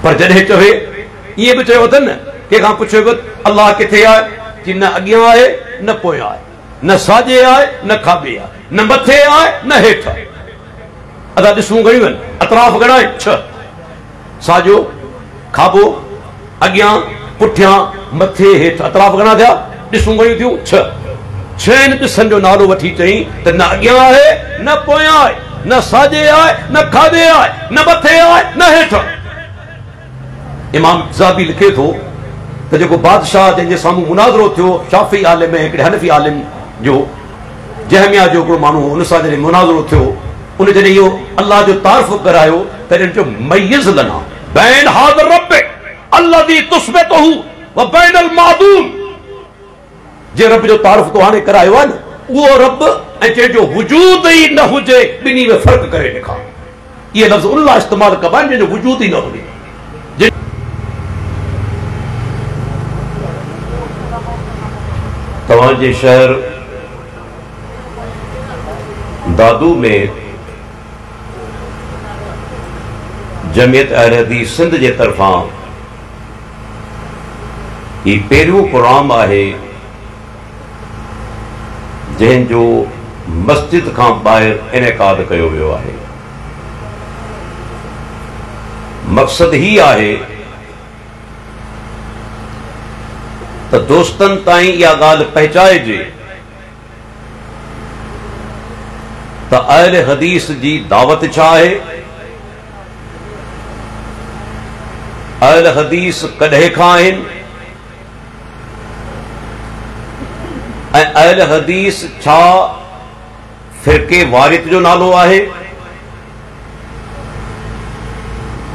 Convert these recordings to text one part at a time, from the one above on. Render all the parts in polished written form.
पर जॾहिं चवे इहे बि चयो अथनि न, कंहिंखां पुछियो बि अलाह किथे आहे, कि न अॻियां आहे न पोयां आहे, न साॼे आहे न खाॿे आहे, न मथे आहे न हेठि आहे। अदा ॾिसूं घणियूं आहिनि, अतराफ़ घणा आहिनि? 6। साॼो, खाॿो, अॻियां, पुठियां, मथे, हेठि, अतराफ़ घणा थिया? ॾिसूं घणियूं थियूं? 6। 6 ॾिसनि जो नालो वठी चई त न अॻियां आहे न पोयां आहे, न साॼे आहे न खाॿे आहे, न मथे आहे न हेठि आहे। इमाम ज़ाबी लिखे थो त जेको बादशाह जंहिंजे साम्हूं मुनाज़रो थियो शाफ़ी आलिम ऐं हिकिड़े हनफ़ी आलिम जो, जहमिया जो हिकिड़ो माण्हू, हुन सां जॾहिं मुनाज़रो थियो, उन जॾहिं इहो अलाह जो तारीफ़ करायो त हिन चयो मय्यज़ लना बैन हाज़र रब अल्लज़ी तुस्बितहु व बैन अल मादूम। जे रब जो तारीफ़ तो हाणे करायो आहे न, उहो रब ऐं जंहिंजो वजूद ई न हुजे, ॿिन्ही में फ़र्क़ु करे ॾेखार। इहे लफ़्ज़ उन लाइ इस्तेमालु कबा आहिनि जंहिंजो वजूद ई न हुजे। तव्हांजे शहर दादू में जमियत अहले हदीस सिंध जे तरफ़ां ही पहिरियों प्रोग्राम आहे जंहिंजो मस्जिद खां ॿाहिरि इनेकाद कयो वियो आहे। मक़सद ही आहे त दोस्तनि ताईं इहा ॻाल्हि पहुचाइजे त अहले हदीस जी दावत छा आहे, अहले हदीस कॾहिं खां आहिनि, ऐं अहले हदीस छा फ़िरक़े वारित जो नालो आहे,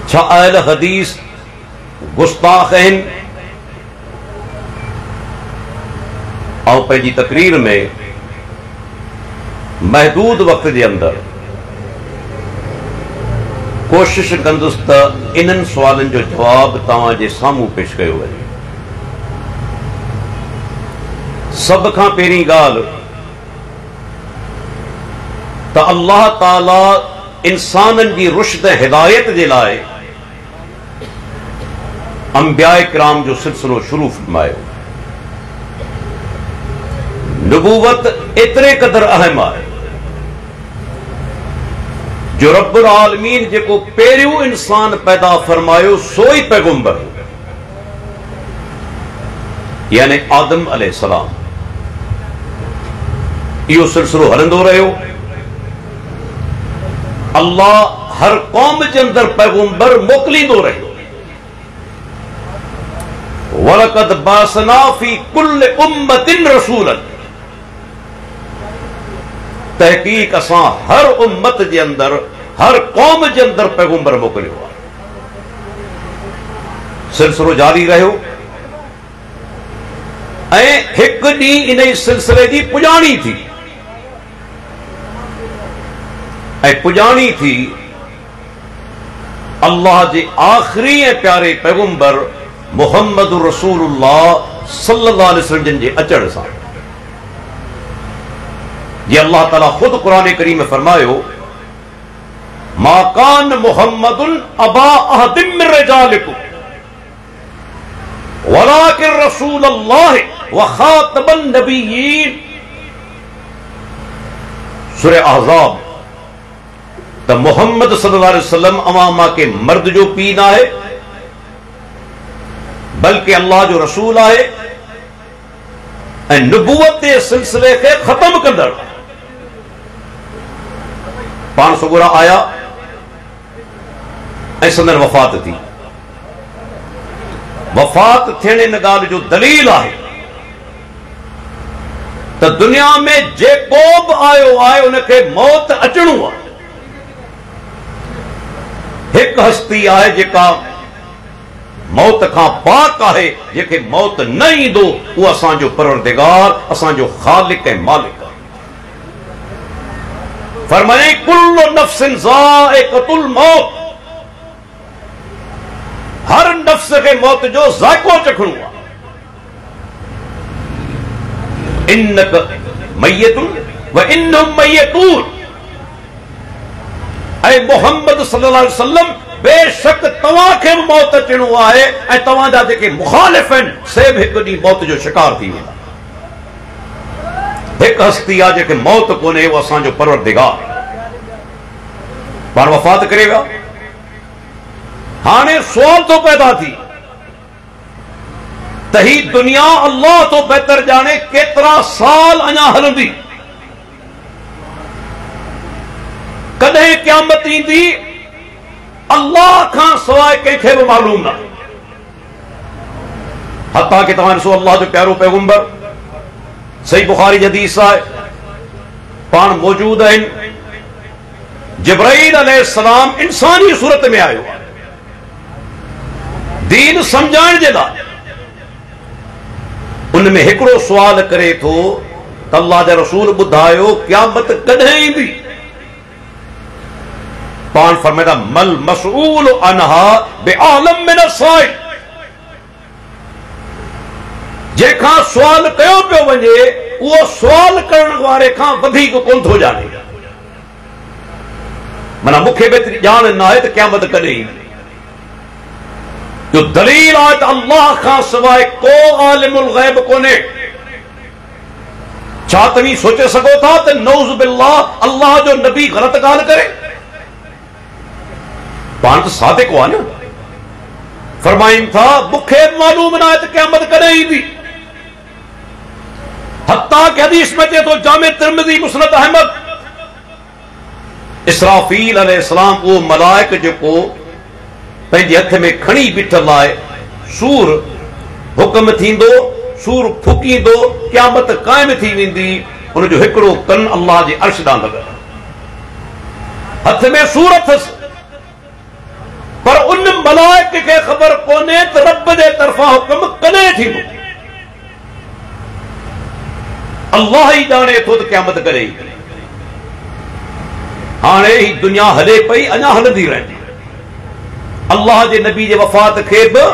छा अहले हदीस गुस्ताख़ आहिनि। ऐं पंहिंजी तकरीर में महदूद वक़्त जे अंदरि कोशिश कंदुसि त इन्हनि सुवालनि जो जवाब तव्हांजे साम्हूं पेश कयो वञे। सभ खां पहिरीं ॻाल्हि त अल्लाह ताला इंसाननि जी रुश्द ऐं हिदायत जे लाइ अंबिया किराम जो सिलसिलो शुरू फरमायो। नबूवत एतिरे क़दर अहम आहे जो रब्बुल आलमीन जेको पहिरियों इंसान पैदा फरमायो सो ई पैगंबर, यानी आदम अलैहिस्सलाम। इहो सिलसिलो हलंदो रहियो। अल्लाह हर क़ौम जे अंदरि पैगंबर मोकिलींदो रहियो। वलक़द बासना फी कुल्ल उम्मतिन रसूलन, तहकीक असां हर उम्मत जे अंदरि, हर क़ौम जे अंदरि पैगंबर मोकिलियो आहे। सिलसिलो जारी रहियो ऐं हिकु ॾींहुं इन सिलसिले जी पुॼाणी थी, ऐं पुॼाणी थी अल्लाह जे आख़िरी ऐं प्यारे पैगंबर मुहम्मद रसूलुल्लाह सल्लल्लाहु अलैहि वसल्लम जे अचण सां। ये अल्लाह ताला खुद कुरान करीम में फरमायो, मा कान मुहम्मदुन अबा अहदिम मिन रिजालिकुम वलाकिन रसूलुल्लाह व खातमन नबिय्यीन। सूरह अहज़ाब। त मुहम्मद सल्लल्लाहु अलैहि वसल्लम अवामा के मर्द जो पीउ न आहे, बल्कि अल्लाह जो रसूल आहे ऐं नबूवत जे सिलसिले खे ख़त्म कंदड़। पाण सुगुरा आया ऐं संदन वफ़ात थी। वफ़ात थियण इन ॻाल्हि जो दलील आहे त दुनिया में जेको बि आयो आहे उनखे मौत अचणो आहे। हिकु हस्ती आहे जेका मौत खां पाक आहे, जंहिंखे मौत न ईंदो, उहो असांजो परवरदिगार, असांजो ख़ालिक ऐं मालिक आहे। फरमाए कुल्लु नफ्सिन ज़ाइक़तुल मौत, हर नफ्स खे मौत जो ज़ाइक़ो चखणो आहे। इन्नक मय्यतुन व इन्नहुम मय्यतून। ऐं मोहम्मद सल्लल्लाहु अलैहि वसल्लम बेशक तव्हां खे मौत अचणो आहे ऐं तव्हां जा जेके मुखालिफ़ आहिनि से बि हिकु ॾींहुं मौत जो शिकार थी वेंदा। हिकु हस्ती आहे जेके मौत कोन्हे, उहो असांजो परवरदिगार पाण वफ़ात करे विया। हाणे सुवाल थो पैदा थी त ही दुनिया अल्लाह तो बहितर ॼाणे केतिरा साल अञा हलंदी, कॾहिं क़यामत ईंदी अल्लाह खां सवाइ कंहिंखे बि मालूम न। हता कि तव्हां ॾिसो अल्लाह जो प्यारो पैगंबर सही बुखारी जी हदीस आहे, पाण मौजूद आहिनि। जिब्राईल अलैहिस्सलाम इंसानी सूरत में आयो आहे दीन समझाइण जे लाइ। उनमें हिकिड़ो सुवाल करे थो त अल्लाह जा रसूल ॿुधायो क़यामत कॾहिं ईंदी? पाण फरमाईंदा मल मसऊल अनहा बिआलम मिन अस्साइल। जंहिंखां सुवाल कयो पियो वञे उहो सुवाल करण वारे खां वधीक कोन थो ॼाणे। माना मूंखे बि एतिरी ॼाण न आहे त क़यामत कॾहिं ईंदी। जो दलील आहे त अल्लाह खां सवाइ को आलिमुल गैब कोन्हे। छा तव्हीं सोचे सघो था त नऊज़ बिल्लाह अल्लाह जो नबी ग़लत ॻाल्हि करे? पाण त सादिक हुआ न, फरमाइनि था मूंखे मालूम न आहे त क़यामत कॾहिं ईंदी। हत्ता कि हदीस में अचे थो जामे तिरमिज़ी मुस्नद अहमद, इसराफील अलैहिस्सलाम उहो मलाइक जेको पंहिंजे हथ में खणी बीठल आहे, सूर हुक्म थींदो, सूर फूकींदो, क़यामत क़ाइम थी वेंदी। उनजो हिकिड़ो कन अल्लाह जे अर्श ॾांहुं लॻल, हथ में सूर अथसि, पर उन मलाइक खे ख़बर कोन्हे त रब जे तरफ़ां हुक्म कॾहिं थींदो। अल्लाह ई ॼाणे थो त क़यामत कॾहिं ईंदी। हाणे ही दुनिया हले पई, अञा हलंदी रहंदी। अल्लाह जे नबी जे वफ़ात खे बि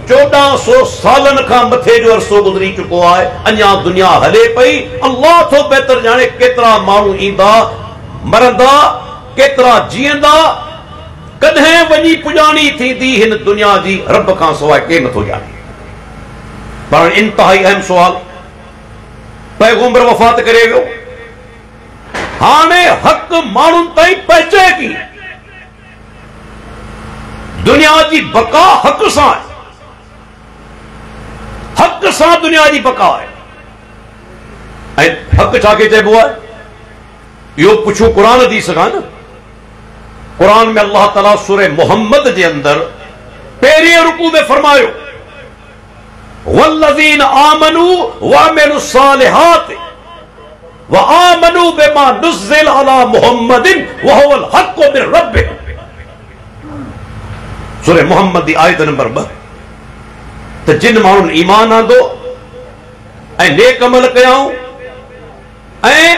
1400 सालनि खां मथे जो अरसो गुज़री चुको आहे, अञा दुनिया हले पई। अल्लाह थो बहितर ॼाणे केतिरा माण्हू ईंदा मरंदा, केतिरा जीअंदा, कॾहिं वञी पुॼाणी थींदी हिन दुनिया जी रब खां सवाइ केर नथो ॼाणे। पर इंतहाई अहम सुवाल, पैगंबर वफ़ात करे वियो, हाणे हक़ माण्हुनि ताईं पहुचे कीअं? दुनिया जी बका हक़ सां आहे, हक़ सां दुनिया जी बका आहे। ऐं हक़ छा खे चइबो आहे? इहो पुछूं क़ुरान हदीस खां न। कुरान में अल्लाह ताला सूरह मोहम्मद जे अंदर पहिरिएं रुकू में फरमायो वल्लज़ीन आमनू वअमिलुस सालिहात व आमनू बिमा नुज़्ज़िल अला मुहम्मदिन व हुवल हक़्क़ु मिन रब्बिहिम। सूरह मोहम्मद की आयत नंबर 2। त जिन माण्हुनि ईमान आंदो ऐं नेक अमल कयाऊं ऐं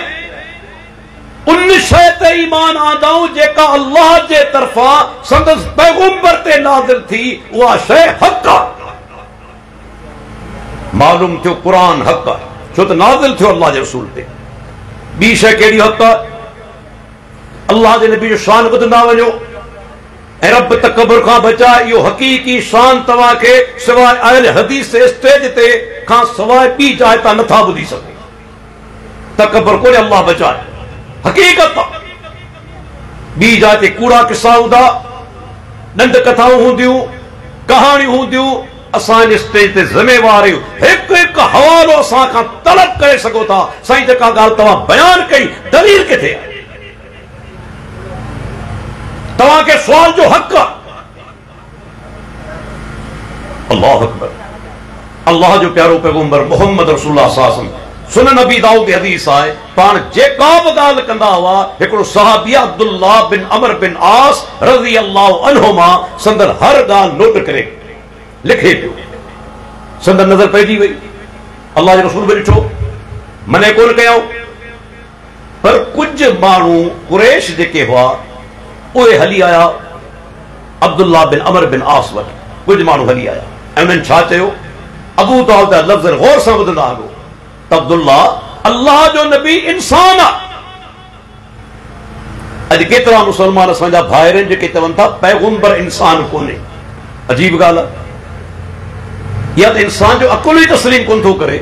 उन शइ ते ईमान आंदाऊं जेका अल्लाह जे तरफ़ां संदसि पैगंबर ते नाज़िल थी, उहा शइ हक़ आहे। मालूम थियो क़ुरान हक़ आहे छो त नाज़िल थियो अल्लाह जे रसूल ते। ॿी शइ कहिड़ी हक़ आहे? अल्लाह जे नबी जो शान ॿुधंदा वञो ऐं रब तकबर खां बचाए। इहो हक़ीक़ी शान तव्हांखे सवाइ आयल हदीस स्टेज ते खां सवाइ ॿी जाइ तां नथा ॿुधी सघो। तकबर कोन्हे, अल्लाह बचाए, हक़ीक़त आहे। ॿी जाइ ते कूड़ा किसा हूंदा, नंढ कथाऊं हूंदियूं, कहाणियूं हूंदियूं। असां इन स्टेज ते ज़िम्मेवार आहियूं। हिकु हिकु हवालो असां खां तलब करे सघो था, साईं जेका ॻाल्हि तव्हां बयानु कई दलील किथे आहे? तव्हांखे सुवाल जो हक़ आहे। अल्लाहु अकबर। अल्लाह जो प्यारो पैगंबर मोहम्मद रसूलुल्लाह सल्लल्लाहु अलैहि वसल्लम सुनन नबी दाऊद हदीस आहे, पाण जेका बि ॻाल्हि कंदा हुआ, हिकिड़ो सहाबी अब्दुल्लाह बिन अमर बिन आस रज़ी अल्लाह अन्हुमा संदन हर ॻाल्हि नोट करे लिखे पियो। संदन नज़र पइजी वई, अल्लाह जो रसूल बि ॾिठो, मने कोन कयूं। पर कुझु माण्हू कुरैश जेके हुआ उहे हली आया अब्दुल्लाह बिन अमर बिन आस वटि। कुझु माण्हू हली आया ऐं उन्हनि छा चयो? अबू दाऊद जा लफ़्ज़ गौर सां ॿुधंदा हलो। अब्दुल्लाह अल्लाह जो नबी इंसान आहे, अज केतरा मुसलमान असांजा भाइर आहिनि जेके चवनि था पैगंबर इंसान कोन्हे। अजीब ॻाल्हि आहे। या त इंसान जो अकुल ई तस्लीम कोन थो करे।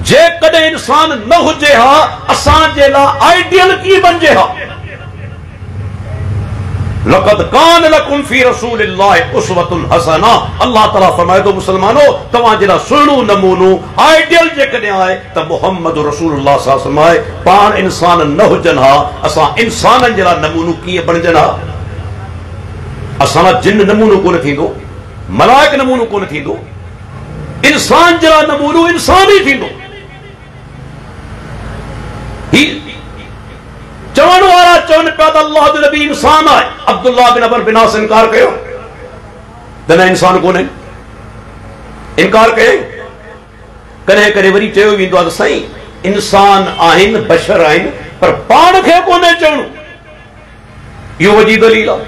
जेकॾहिं इंसान न हुजे हा असांजे लाइ आइडियल कीअं बणिजे हा। लक़द कान लकुम फी रसूलिल्लाहि उसवतुन हसना। अल्लाह ताला फरमाए थो मुसलमानो तव्हां जे लाइ सुहिणो नमूनो आइडियल जेकॾहिं आहे त मुहम्मद रसूलुल्लाह सल्लल्लाहु अलैहि वसल्लम आहे। पाण इंसान न हुजनि हा असां इंसाननि जे लाइ नमूनो कीअं बणिजनि हा। असां लाइ जिन नमूनो कोन थींदो, मलाइक नमूनो कोन थींदो, इंसान जे लाइ नमूनो इंसान ई थींदो। चवण वारा चवनि पिया त अल्लाह जो नबी इंसान आहे। अब्दुल्लाह बिन अमर बिन आस इनकार कयो त न इंसान कोन्हे, इनकार कयो। कॾहिं कॾहिं वरी चयो वेंदो आहे त साईं इंसान आहिनि, बशर आहिनि, पर पाण खे कोन्हे चवणो। इहो वॾी दलील आहे।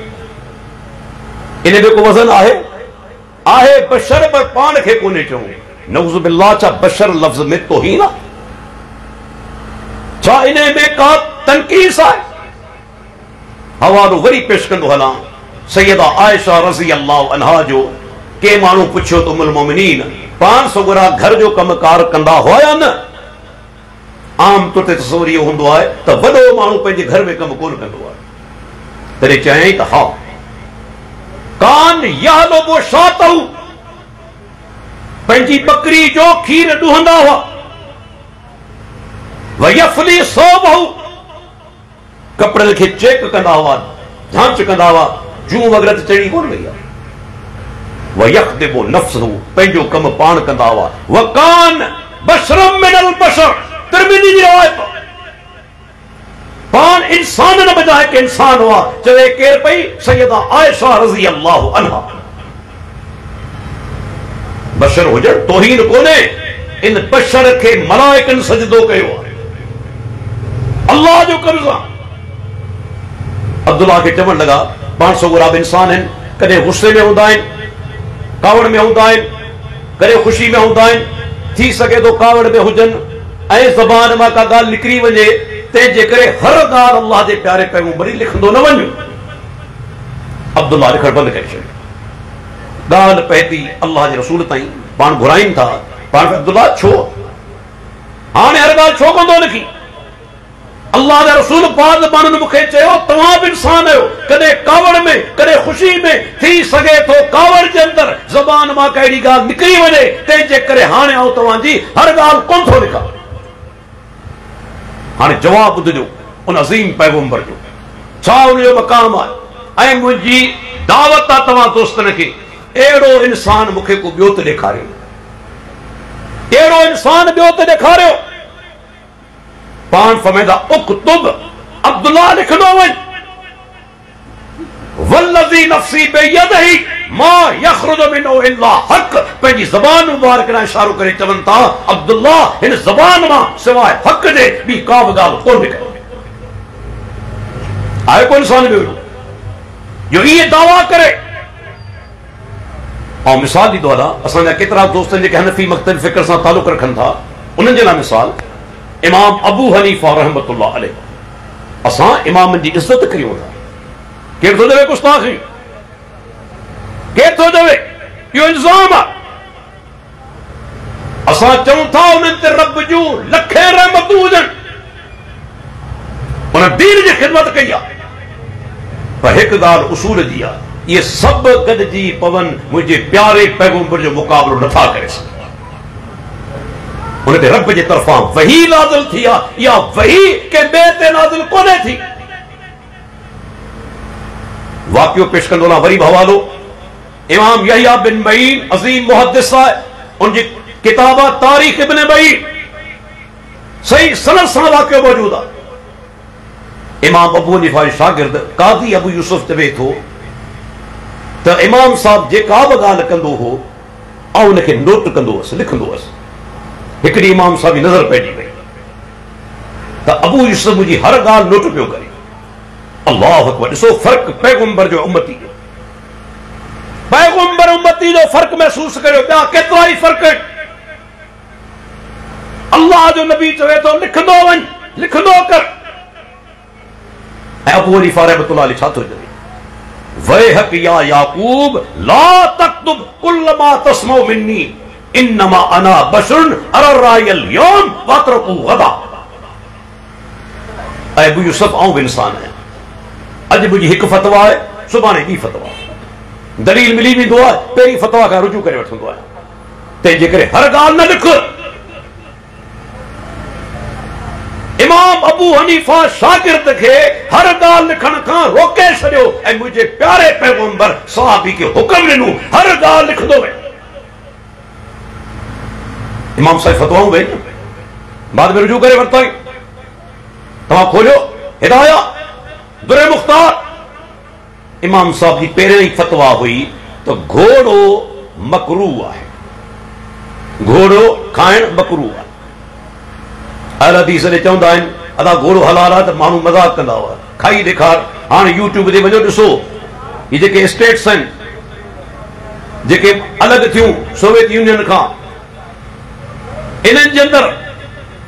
इन में को वज़न आहे बशर पर पाण खे कोन्हे चवणो। नऊज़ बिल्लाह छा बशर लफ़्ज़ में तौहीन आहे? छा इन में का तनकीस आहे? हवालो वरी पेश कंदो हलां सैयदा आयशा रज़ी अल्लाह अन्हा जो। के माण्हू पुछियो त उम्मुल मोमिनीन पाण सगुरा घर जो कमकार कंदा हुआ या न? आम तौर ते तस्वुर इहो हूंदो आहे त वॾो माण्हू पंहिंजे घर में कमु कोन कंदो आहे। तॾहिं चयईं त हा कान यहलो शातहू पंहिंजी बकरी जो खीर ॾुहंदा हुआ। वयफली सोबहू कपड़े खे चेक कंदा हुआ, जांच कंदा हुआ, जूं वग़ैरह त चढ़ी कोन वई आहे। वयख्दिबु नफ्सहू पंहिंजो कमु पाण कंदा हुआ। वकान बशरम मिनल बशर तिरमिज़ी जी रिवायत। पाण इंसान न बजाए के इंसान हुआ। चवे केर पई? सैयदा आयशा रज़ी अल्लाह अन्हा। बशर हुजण तौहीन कोन्हे। इन बशर खे मलाइकनि सजदो कयो आहे अल्लाह जो कब्ज़ा। अब्दुल्लाह खे चवण लॻा पाण सगुरा बि इंसान आहिनि। कॾहिं गुस्से में हूंदा आहिनि, कावड़ में हूंदा आहिनि, कॾहिं ख़ुशी में हूंदा आहिनि। थी सघे थो कावड़ में हुजनि ऐं ज़बान मां का ॻाल्हि निकिरी वञे तंहिंजे करे हर ॻाल्हि अल्लाह जे प्यारे पैगंबर लिखंदो न वञो। अब्दुल्लाह लिखण बंदि करे छॾियो। ॻाल्हि पए थी अल्लाह जे रसूल ताईं। पाण घुराइनि था। पाण अब्दुल्लाह छो हाणे हर ॻाल्हि छो कंदो लिखी? अल्लाह जा रसूल पाक माण्हुनि मूंखे चयो तव्हां बि इंसान आहियो। कॾहिं कावड़ में, कॾहिं ख़ुशी में थी सघे थो कावड़ जे अंदरि ज़बान मां कहिड़ी ॻाल्हि निकिरी वञे तंहिंजे करे हाणे आउं तव्हांजी हर ॻाल्हि कोन थो लिखां। हाणे जवाब ॿुधजो उन अज़ीम पैगंबर जो छा उनजो मक़ाम आहे ऐं मुंहिंजी दावत आहे तव्हां दोस्तनि खे। अहिड़ो इंसान मूंखे को ॿियो त ॾेखारियो, अहिड़ो इंसान ॿियो त ॾेखारियो। पाण फरमाईंदा उक्तुब अब्दुल्लाह लिखंदो वञ वल्लज़ी नफ़्सी बियदिही मा यख़रुजु मिन्हु इल्ला हक़। पंहिंजी ज़बान मुबारक ॾांहुं इशारो करे चवनि था अब्दुल्लाह हिन ज़बान मां सवाइ हक़ जे ॿी का बि ॻाल्हि कोन निकिरे। आहे को इंसान ॿियो जो इहे दावा करे? ऐं मिसाल ॾींदो हलां असांजा केतिरा दोस्त जेके हनफी मख़्तलिफ़ फ़िक्र सां तालुक़ रखनि था उन्हनि जे लाइ मिसाल इमाम अबू हनीफा रहमतुल्लाह अलैह। असां इमामनि जी इज़त करियूं था। केर थो चवे गुस्ताखी? केर थो चवे? इहो इल्ज़ाम आहे। असां चऊं था उन्हनि ते रब जूं लखे रहमतूं हुजनि, उन दीन जी ख़िदमत कई आहे। पर हिकु ॻाल्हि उसूल जी आहे, इहे सभु गॾिजी पवनि मुंहिंजे प्यारे पैगंबर जो मुक़ाबिलो नथा करे सघनि। उन ते रब जे तरफ़ां वही नाज़िल थी आहे। इहा वही के ॿिए ते नाज़िल कोन्हे थी। वाक़ियो पेश कंदो ना वरी हवालो इमाम यहया बिन मईन अज़ीम मुहद्दिस आहे। उनजी किताब तारीख़ इब्न मईन सही सनद सां वाक़ियो मौजूद आहे। इमाम अबू हनीफा जो शागिर्द काज़ी अबू यूसुफ चवे थो त इमाम साहब जेका बि ॻाल्हि कंदो हो ऐं उनखे नोट कंदो हुअसि, लिखंदो हुअसि। हिकिड़ी इमाम साहब जी नज़र पइजी वई त अबू यूसुफ मुंहिंजी हर ॻाल्हि नोट पियो करे। अल्लाहु अकबर। ॾिसो फ़र्क़ पैगंबर जो उम्मती जो, पैगंबर उम्मती जो फ़र्क़ महसूस करियो। ॿिया केतिरा ई फ़र्क़ आहिनि। अल्लाह जो नबी चवे थो लिखंदो वञ, लिखंदो कर। अबू हनीफा रहमतुल्लाह अलैह छा थो चवे, वैहक या याकूब ला तक्तुब कुल्ल मा तस्मउ मिन्नी इन्नमा अना बशरुन अरा रायल यौम वतरकू गदा। अबू यूसुफ आऊं इंसान है, अज मुझी हिकु फतवा है, सुभाणे ॿी फतवा, दलील मिली वेंदो आहे, पहिरीं फतवा खां रुजू करे वठंदो आहे। तंहिंजे करे हर ॻाल्हि न लिख। इमाम अबू हनीफा शागिर्द खे हर ॻाल्हि लिखण खां रोके छॾियो ऐं मुंहिंजे प्यारे पैगंबर सहाबी खे हुक्म ॾिनो हर ॻाल्हि लिखंदो वञ। इमाम साहिब फतवाऊं वे बाद में रुजू करे वरिताई। तव्हां खोलियो हिदाया दुरे मुख्तार, इमाम साहब जी पहिरियों ई फतवा हुई तो घोड़ो मकरू आहे, घोड़ो खाइण मकरू आहे। अहल हदीस ने चवंदा आहिनि अदा घोड़ो हलाल आहे त माण्हू मज़ाक कंदा हुआ, खाई ॾेखार। हाणे यूट्यूब ते वञो ॾिसो, ये जेके स्टेट्स आहिनि जेके अलॻि थियूं सोवियत यूनियन खां, इन्हनि जे अंदरि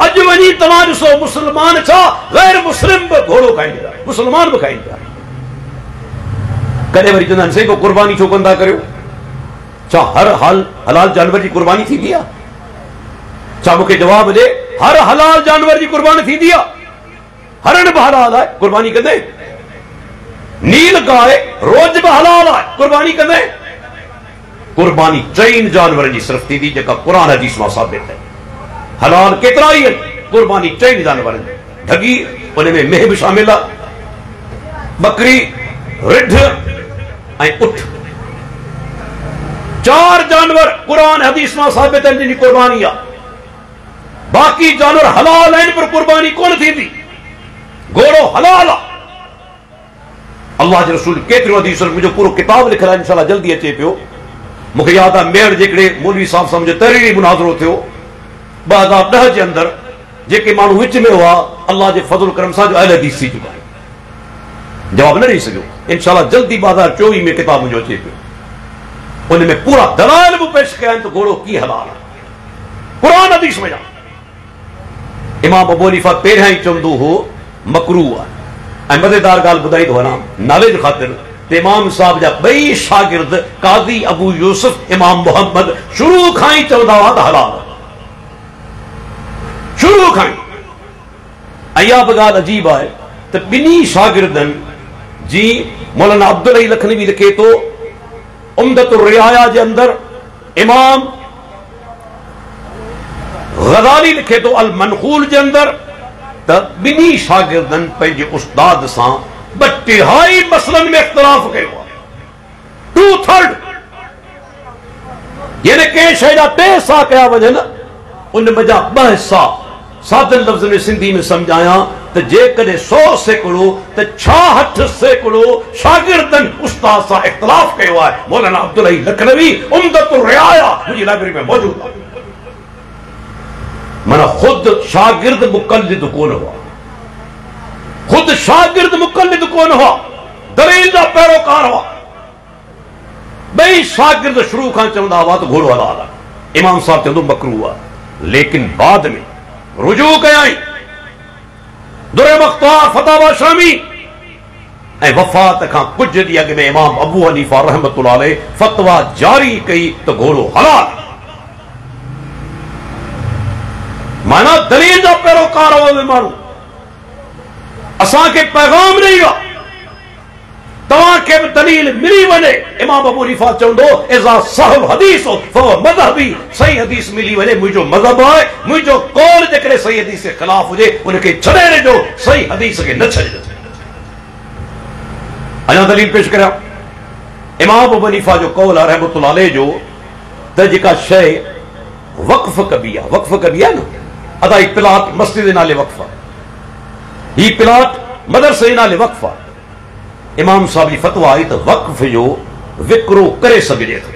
अॼु वञी तव्हां ॾिसो मुस्लमान छा गैर मुस्लिम बि घोड़ो खाइनि पिया, मुस्लमान बि खाइनि पिया। कॾहिं वरी चवंदा आहिनि साईं पोइ कुर्बानी छो कंदा करियो? छा हर हाल हलाल जानवर जी कुर्बानी थींदी आहे? छा मूंखे जवाब ॾे, हर हलाल जानवर जी कुर्बानी थींदी आहे? हरण बि हलाल आहे, कुर्बानी कंदे? नील गाय रोज बि हलाल आहे, कुर्बानी कंदे? कुर्बानी चइनि जानवरनि जी सिर्फ़ थींदी जेका क़ुरान हदीस मां साबित आहे। हलाल केतिरा ई आहिनि, कुर्बानी चइनि जानवरनि। ढगी उन में मेह बि शामिल आहे, बकरी, रिढ ऐं उठ, 4 जानवर कुरान हदीस मां साबित आहिनि जिनकी कुर्बानी आहे। बाक़ी जानवर हलाल आहिनि पर कुर्बानी कोन थींदी। घोड़ो हलाल आहे। अल्लाह जे रसूल केतिरो हदीस, मुंहिंजो पूरो किताब लिखियलु आहे, इंशाअल्लाह जल्दी अचे पियो। मूंखे यादि आहे मेड़ जेकॾहिं मौलवी साहब सां मुंहिंजो तहरीरी मुनाज़रो थियो 2010 जे अंदरि, जेके माण्हू विच में हुआ अल्लाह जे फज़ल करम सां जो अहल हदीस थी चुका आहिनि, जवाब न ॾेई सघियो। इंशाअल्लाह जल्दी 2024 में किताब मुंहिंजो अचे पियो, उन में पूरा दलाइल बि पेश कया आहिनि त घोड़ो कीअं हलाल आहे, कुरान हदीस में। इमाम अबू हनीफा पहिरियां ई चवंदो हो मकरू आहे। ऐं मज़ेदार ॻाल्हि ॿुधाई थो वञा नाले ख़ातिर, त इमाम साहब जा ॿई शागिर्द काज़ी अबू यूसुफ, इमाम मोहम्मद शुरू खां ई चवंदा हुआ त हलाल, शुरू खां ई। ऐं इहा बि ॻाल्हि अजीब आहे त ॿिन्ही शागिर्दनि जी, मौलाना अब्दुल हई लखनवी लिखे थो उम्दतुर रिआया जे अंदरि, इमाम गज़ाली लिखे थो अल मनखूल जे अंदरि, त ॿिन्ही शागिर्दनि पंहिंजे उस्ताद सां 2/3 मसलनि में इख़्तिलाफ़ कयो आहे। 2/3 यानी कंहिं शइ जा 3 हिसा कया वञनि, उन मज़ा 2 हिसा सादन लफ़्ज़ में सिंधी में सम्झायां त जेकॾहिं 100 सैकड़ो त 66 सैकड़ो शागिर्दनि उस्ताद सां इख़्तिलाफ़ कयो आहे। मौलाना अब्दुल हई लखनवी उम्दतुर रिआया मुंहिंजी लाइब्रेरी में मौजूद आहे। माना खुद शागिर्द मुक़ल्लिद कोन हुआ, खुद शागिर्द मुक़ल्लिद कोन हुआ, दलील जा पैरोकार हुआ। ॿई शागिर्द शुरू खां चवंदा हुआ त घोड़ो हलाल आहे, इमाम साहब चवंदो मकरूह आहे। लेकिन बाद में रुजू कयाई दुरे मुख्तार फतावा शामी ऐं वफ़ात खां कुछ ॾींहं अॻु में इमाम अबू हनीफा रहमतुल्लाह अलैह फतवा जारी कई त घोड़ो हलाल। माना दलील जा पैरोकार हो माण्हू, असांखे पैगाम ॾेई विया, तव्हांखे बि दलील मिली वञे। इमाम अबू हनीफा चवंदो इज़ा सहब हदीस फहुव मज़हबी, सही हदीस मिली वञे मुंहिंजो मज़हब आहे, मुंहिंजो कौल जेकॾहिं सही हदीस जे ख़िलाफ़ हुजे उनखे छॾे ॾिजो, सही हदीस खे न छॾिजो। अञा दलील पेश करियां। इमाम अबू हनीफा जो कौल आहे रहमतुल्लाह अलैह जो त जेका शइ वक़्फ़ कबी आहे, वक़्फ़ कबी आहे न, अदा ही प्लाट मस्जिद जे नाले वक़्फ़ आहे, ही प्लाट मदरसे जे नाले वक़्फ़ आहे। इमाम साहब जी फतवा आई त वक़्फ़ जो विकिरो करे सघिजे थो,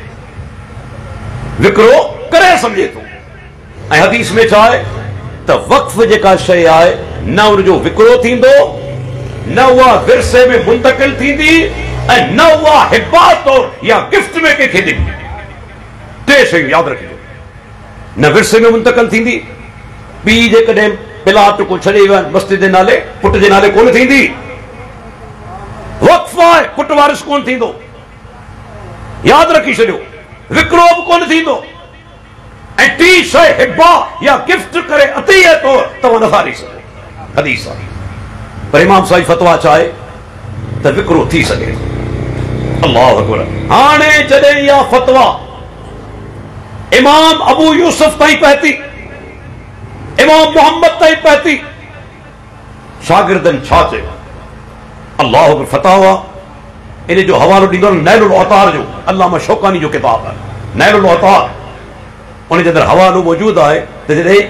विकिरो करे सघिजे थो। ऐं हदीस में छा आहे त वक़्फ़ जेका शइ आहे न उनजो विकिरो थींदो, न उहा विरसे में मुंतकिल थींदी, ऐं न उहा हिबात तौर या गिफ्ट में कंहिंखे ॾिबी। 3 शयूं यादि रखिजो, न विरसे में मुंतकिल थींदी, ॿी जेकॾहिं प्लाट को छॾे वियो मस्जिद जे नाले, पुट जे नाले कोन थींदी, वक़्फ़ आहे पुट वारिस कोन थींदो, याद रखी छॾियो। विकिरो बि कोन थींदो ऐं टी शइ हिबा या गिफ्ट करे अतीअ तौर तव्हां नथा ॾेई सघो। हदीस आहे पर इमाम साहिब फतवा चाहे त विकिरो थी सघे। अल्लाह अकबर। हाणे जॾहिं इहा फतवा इमाम अबू यूसुफ ताईं पहुती, इमाम मोहम्मद ताईं पहुती, शागिर्दनि छा चयो? अल्लाह अकबर। फतावा इन जो हवालो ॾींदो नैलुल औतार जो, अल्लामा शौकानी जो किताब आहे नैलुल औतार। उन जे अंदरि हवालो मौजूदु आहे त जॾहिं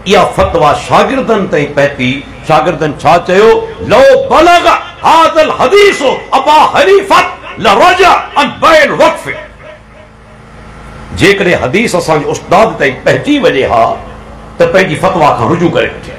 इहा फतवा शागिर्दनि ताईं पहुती, शागिर्दनि छा चयो? लो बलग हादल हदीस अबा हनीफत लरजा अन बैल वक्फ। जेकॾहिं हदीस असांजे उस्ताद ताईं पहुची वञे हा त पंहिंजी फतवा खां रुजू करे वठे।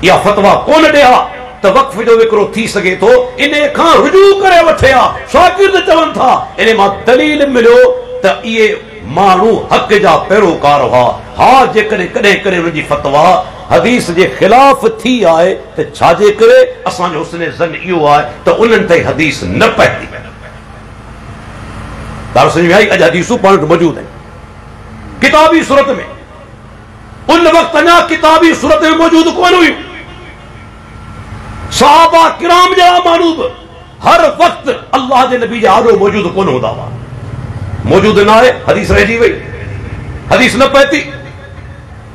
इहा फतवा कोन ॾे हा त वक़्फ़ जो विकिरो थी सघे थो, इन खां रुजू करे वठे हा। शागिर्द चवनि था इन मां दलील मिलियो त इहे माण्हू हक़ जा पैरोकार हुआ। हा जेकॾहिं कॾहिं कॾहिं उनजी फतवा हदीस जे ख़िलाफ़ थी आहे त छाजे करे? असांजो हुस्न ज़न इहो आहे त उन्हनि ताईं हदीस न पहुती। तारो सम्झ में आई? अॼु हदीसूं पाण वटि मौजूदु आहिनि किताबी सूरत में। उन वक़्तु अञा किताबी सूरत में मौजूदु कोन हुयूं। सहाबा किराम जा माण्हू बि हर वक़्तु अल्लाह जे नबी जा आॾो मौजूदु कोन हूंदा हुआ। मौजूदु न आहे, हदीस रहिजी वई, हदीस न पहुती।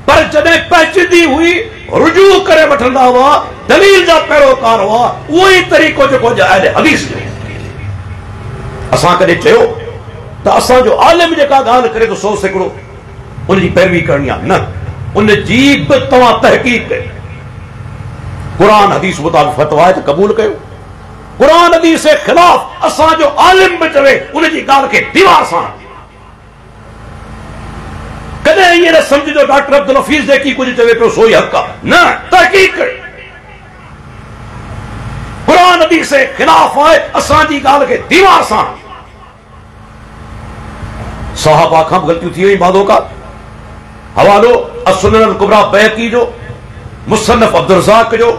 पर जॾहिं पहुचंदी हुई रुजू करे वठंदा हुआ, दलील जा पैरोकार हुआ। उहो ई तरीक़ो जेको अहले हदीस जो। असां कॾहिं चयो त असांजो आलिम जेका ॻाल्हि करे थो 100 सैकड़ो उनजी पैरवी करणी आहे? न, उन जी बि तव्हां तहक़ीक़ कयो। कुरान हदीस मुताबिक़ फतवा आहे त क़बूल कयो। कुरान हदीस जे ख़िलाफ़ असांजो आलिम बि चवे उनजी ॻाल्हि खे दीवार सां। कॾहिं ईअं न सम्झो डॉक्टर अब्दुल हफीज़ जेकी कुझु चवे पियो सो ई हक़ आहे। न, तहक़ीक़ कयो। कुरान हदीस जे ख़िलाफ़ आहे, असांजी ॻाल्हि खे दीवार सां। सहाबा खां बि ग़लतियूं थी वई बादोका। हवालो असुनन अल कुबरा बैहक़ी जो, मुसन्नफ अब्दुल रज़ाक जो,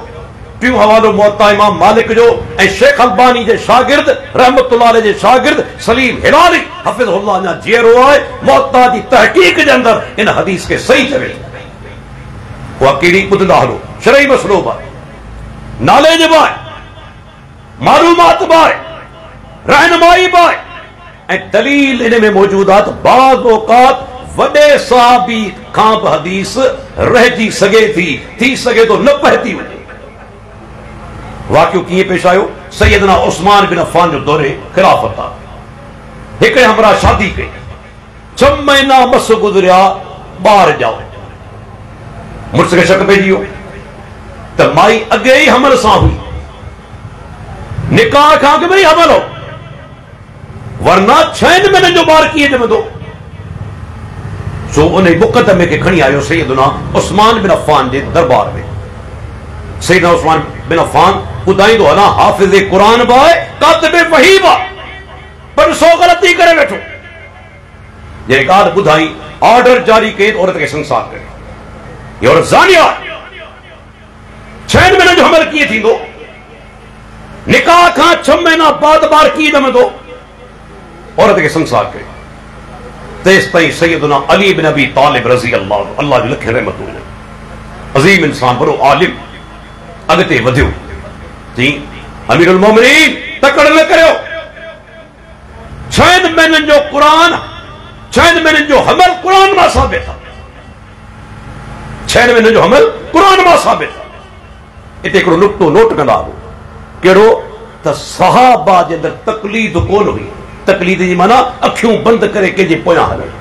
टियों हवालो मुअत्ता इमाम मालिक जो ऐं शेख अलबानी जे शागिर्द रहमतुल्लाह अलैह जे शागिर्द सलीम हिलाली हफ़िज़हुल्लाह अञा जीअरो आहे। मुअत्ता जी तहक़ीक़ जे अंदरि इन हदीस खे सही चवे। उहा कहिड़ी ॿुधंदा हलो, शरई मसलो बि आहे, नाले जो बि आहे, मालूमात बि आहे, रहनुमाई बि आहे ऐं दलील इन में मौजूदु आहे त बाज़ औक़ात वॾे सहाबी खां बि हदीस रहिजी सघे थी सघे थो न पहुती वञे। वाक़ियो कीअं पेश आयो? सैयदना उस्मान बिन अफ़्फ़ान जो दौरे ख़िलाफ़त आहे। हिकिड़े हमरा शादी कई, 6 महीना मस गुज़रिया, ॿार ॼाओ। मुड़ुस खे शक पइजी वियो त माई अॻे ई हमल सां हुई, निकाह खां अॻु में ई हमल हो, वरना 6 महीननि जो ॿार कीअं ॼमंदो? सो उन मुक़दमे खे खणी आयो सैयदना उस्मान बिन अफ़्फ़ान जे दरबार में। सैयदना उस्मान बिन अफ़्फ़ान ॿुधाईंदो हलां हाफ़िज़ क़ुरान बि आहे, कातिब वही बि आहे, पर सो ग़लती करे वेठो। जॾहिं ॻाल्हि ॿुधाई, ऑर्डर जारी कई त औरत खे संसार करे। हीअ औरत ज़ानिया आहे। 6 महीननि जो हमल कीअं थींदो? निकाह खां 6 महीना बाद ॿार कीअं ॼमंदो? औरत खे संसार करे। तेसि ताईं सैयदना अली बिन अबी तालिब रज़ी अल्लाह जो लख रहमतूं, अज़ीम इंसान, बड़ो आलिम, अॻिते वधियो। चई अमीरुल मोमिनीन तकड़ न करियो। 6 महीननि जो क़ुरान, 6 महीननि जो हमल क़ुरान मां साबित आहे। 6 महीननि जो हमल क़ुरान मां साबित आहे। हिते हिकिड़ो नुक़्तो नोट कंदा हो, कहिड़ो त सहाबा जे अंदरि तकलीद कोन हुई। तकलीद जी माना अखियूं बंदि करे कंहिंजे पोयां हलणु।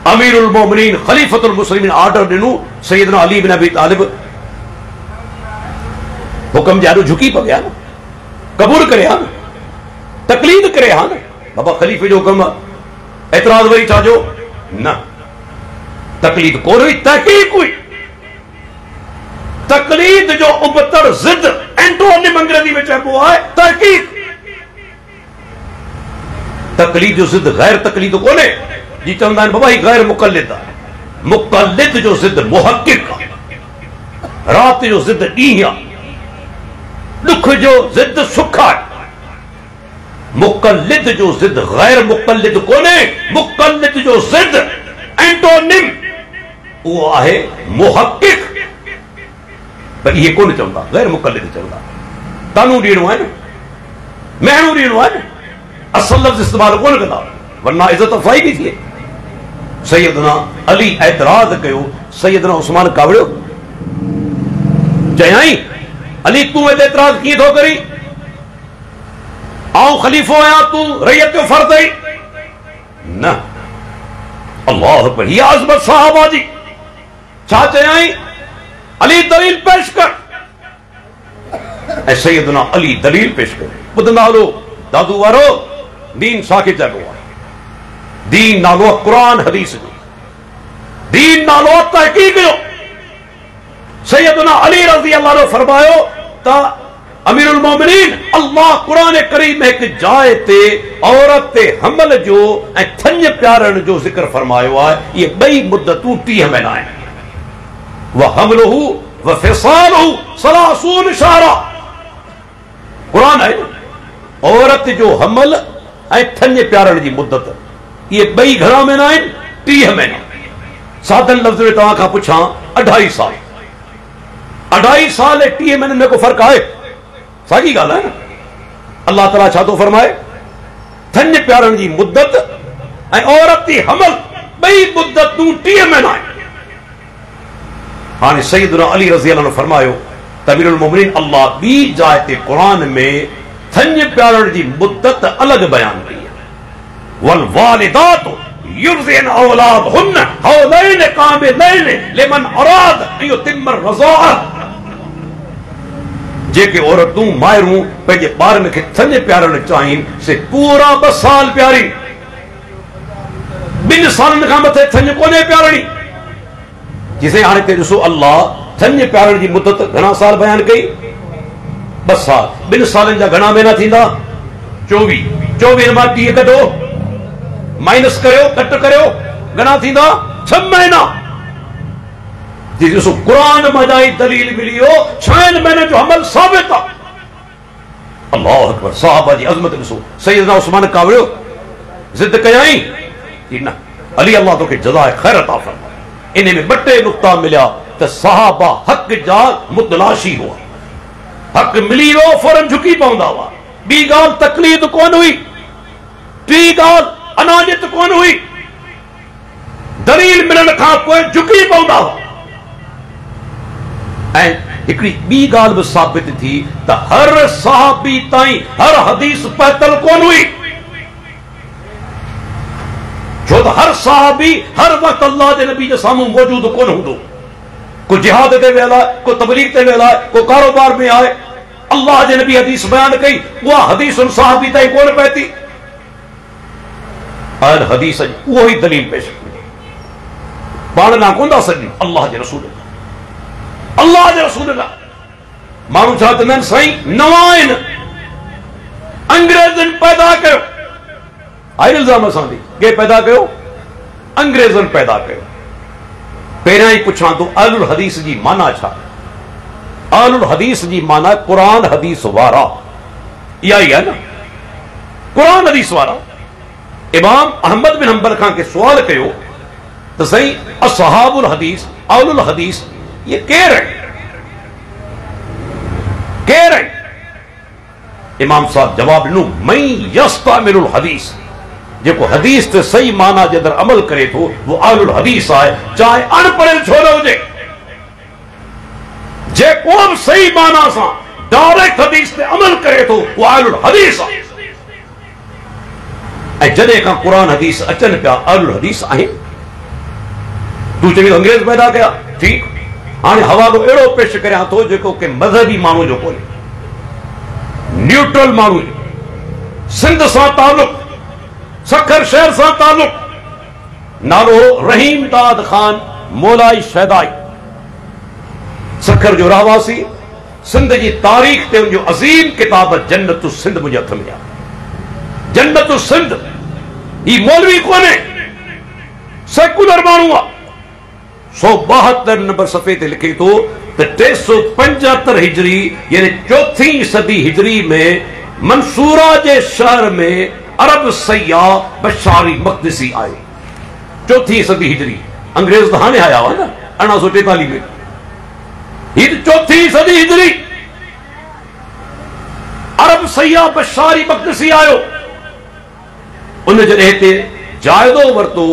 अमीरुल मोमिनीन खलीफतुल मुस्लिमीन ऑर्डर ॾिनो, सैयदना अली बिन अबी तालिब हुकम जे ॾाढो झुकी पविया न, क़बूल करे हा न, तकलीद करे हा न। बाबा ख़लीफ़े जो हुकम, एतिराज़ वरी छा जो? न, तकलीद कोन हुई, तहक़ीक़ हुई। तकलीद जो उबतर ज़िद एंटोनिम अंग्रेजी में चइबो आहे तहक़ीक़। तकलीद जो ज़िद गैर तकलीद कोन्हे। जी चवंदा आहिनि बाबा ही गैर मुक़ल्लिद आहे। मुक़ल्लिद जो ज़िद मुहक़िक़ आहे। राति जो ज़िद ॾींहुं आहे, दुख जो ज़िद सुख आहे। मुकल्लिद जो जिद गैर मुकल्लिद कोने, मुकल्लिद जो जिद एंटोनिम वो आहे मुहक्किक। पर ये कोन चवंदा, गैर मुकल्लिद चवंदा। तानू ॾियणो आहे न, महणो ॾियणो आहे न, असल लफ़्ज़ इस्तेमाल कोन कंदा, वरना इज़त अफ़ज़ाई बि थिए। सैयदना अली एतराज़ कयो, सैयदना उस्मान कावड़ियो, चयाई अली तू एतराज़ कीअं थो करी, आऊं ख़लीफ़ो आहियां, तू रैयत जो फ़र्ज़ आई न। अल्लाह अकबर, हीअ अज़मत सहाबा जी। छा चयाई, अली दलील पेश कर। ऐं सैयदना अली दलील पेश करे। ॿुधंदा हलो दादू वारो, दीन साखे चइबो आहे? दीन नालो आहे क़ुरान हदीस जो, दीन नालो आहे तहक़ीक़ जो। सैयदना अली रज़ी अल्लाह अन्हु फरमायो त अमीरुल मोमिनीन अल्लाह क़ुरान करीम में एक जाए ते औरत ते हमल जो ऐं थञ प्यारण जो ज़िक्र फरमायो आहे। ये ॿई मुद्दतूं 30 महीना आहिनि। व हमलुहु व फिसालुहु 30 शहरा। क़ुरान आहे औरत जो हमल ऐं थञ प्यारण जी मुद्दत, ये ॿई घणा महीना आहिनि? 30 महीना। साधन लफ़्ज़ में तव्हां खां पुछां, 2.5 साल। 2.5 साल ऐं 30 महीननि में को फ़र्क़ु आहे? साॻी ॻाल्हि आहे न। अल्लाह ताला छा थो फरमाए, थञ प्यारण जी मुद्दत ऐं औरत जी हमल, ॿई मुद्दतूं 30 महीना आहिनि। हाणे सैयदना अली रज़ी अल्लाह अन्हु फरमायो त अमीरुल मोमिनीन अल्लाह ॿी जाइ ते क़ुरान में थञ प्यारण जी मुद्दत अलॻि बयान कई आहे। वल वालिदातु युरज़िन औलादहुन्न हौलैन कामिलैन लिमन अराद अन युतिम्म रज़ाअ। जेके औरतूं मायरूं पंहिंजे ॿारनि खे थञ प्यारण चाहिनि, से पूरा 2 साल प्यारी। 2 सालनि खां मथे थञ कोन्हे प्यारणी। जिसे हाणे ते ॾिसो, अल्लाह थञ प्यारण जी मुद्दत घणा साल बयान कई? 2 साल। 2 सालनि जा घणा महीना थींदा? 24। 24 मां 30 कढो, माइनस करियो, कट करियो, घणा थींदा? 6 महीना। जी ॾिसो, क़ुरान मजाई दलील मिली हो, 6 महीने जो अमल साबित आहे। अल्लाह अकबर, सहाबा जी अज़मत ॾिसो। सैयदना उस्मान कावड़ियो, जिद कयाई कि न अली अल्लाह तोखे जज़ाए ख़ैर अता फरमाए। इन में 2 नुक़्ता मिलिया त सहाबा हक़ जा मुतलाशी हुआ। हक़ मिली वियो फौरन झुकी पवंदा हुआ। ॿी ॻाल्हि तकलीद कोन हुई। टी ॻाल्हि अनाजित कोन हुई। दलील मिलण खां पोइ झुकी पवंदा हुआ। ऐं हिकिड़ी ॿी ॻाल्हि बि साबित थी त हर सहाबी ताईं हर हदीस पहुतल कोन हुई। छो त हर सहाबी हर वक़्तु अल्लाह जे नबी जे साम्हूं मौजूद कोन हूंदो। को जिहाद ते वियल आहे, को तबलीग ते वियल आहे, को कारोबार में आहे। अल्लाह जे नबी हदीस बयान कई, उहा हदीस उन सहाबी ताईं कोन पहुती। अल हदीस उहो ई दलील पेश कई। पाण ना कोन था सघनि, अल्लाह जे रसूल, अल्लाह जे रसूल। माण्हू छा चवंदा आहिनि, साईं नवां आहिनि, अंग्रेज़नि पैदा कयो। आहे इल्ज़ाम असां ते, के पैदा कयो? अंग्रेज़नि पैदा कयो। पहिरियां ई पुछां थो, अहलुल हदीस जी माना छा? अहलुल हदीस जी माना क़ुरान हदीस वारा। इहा ई आहे न, क़ुरान हदीस वारा। इमाम अहमद बिन हंबल खां के सुवाल कयो त साईं असहाबुल हदीस, अहलुल हदीस ये केर है? केर है? इमाम साहब जवाब ॾिनो, मई यस्तामिलुल हदीस, जेको हदीस ते सही माना जे अंदरि अमल करे थो, वो अहलुल हदीस आहे, चाहे अनपढ़ियल छो न हुजे। जेको बि सही माना सां डायरेक्ट हदीस ते अमल करे थो, वो अहलुल हदीस आहे। ऐं जॾहिं खां क़ुरान हदीस अचनि पिया, अहलुल हदीस आहिनि। तूं चवी अंग्रेज़ पैदा कया, ठीकु। हाणे हवालो अहिड़ो पेश करियां थो जेको के मज़हबी माण्हू जो कोन्हे, न्यूट्रल माण्हू जो। सिंध सां तालुक, सखर शहर सां तालुक। नालो रहीम दाद खान मोलाई शहदाई, सखर जो रहवासी। सिंध जी तारीख़ ते उनजो अज़ीम किताब जन्नतु सिंध मुंहिंजे हथ में आहे। जन्नतु सिंध। ही मौलवी कोन्हे, सेकुलर माण्हू आहे। 172 नंबर सफ़े ते लिखे थो त 375 हिजरी यानी 4हीं सदी हिजरी में मंसूरा जे शहर में अरब सयाह बशारी मक़दिसी आए 4हीं सदी हिजरी। अंग्रेज तो हाणे आया हुआ न 1843 में, ही 4हीं सदी हिजरी। अरब सयाह बशारी मक़दिसी आयो, उन जॾहिं हिते जाइदो वरितो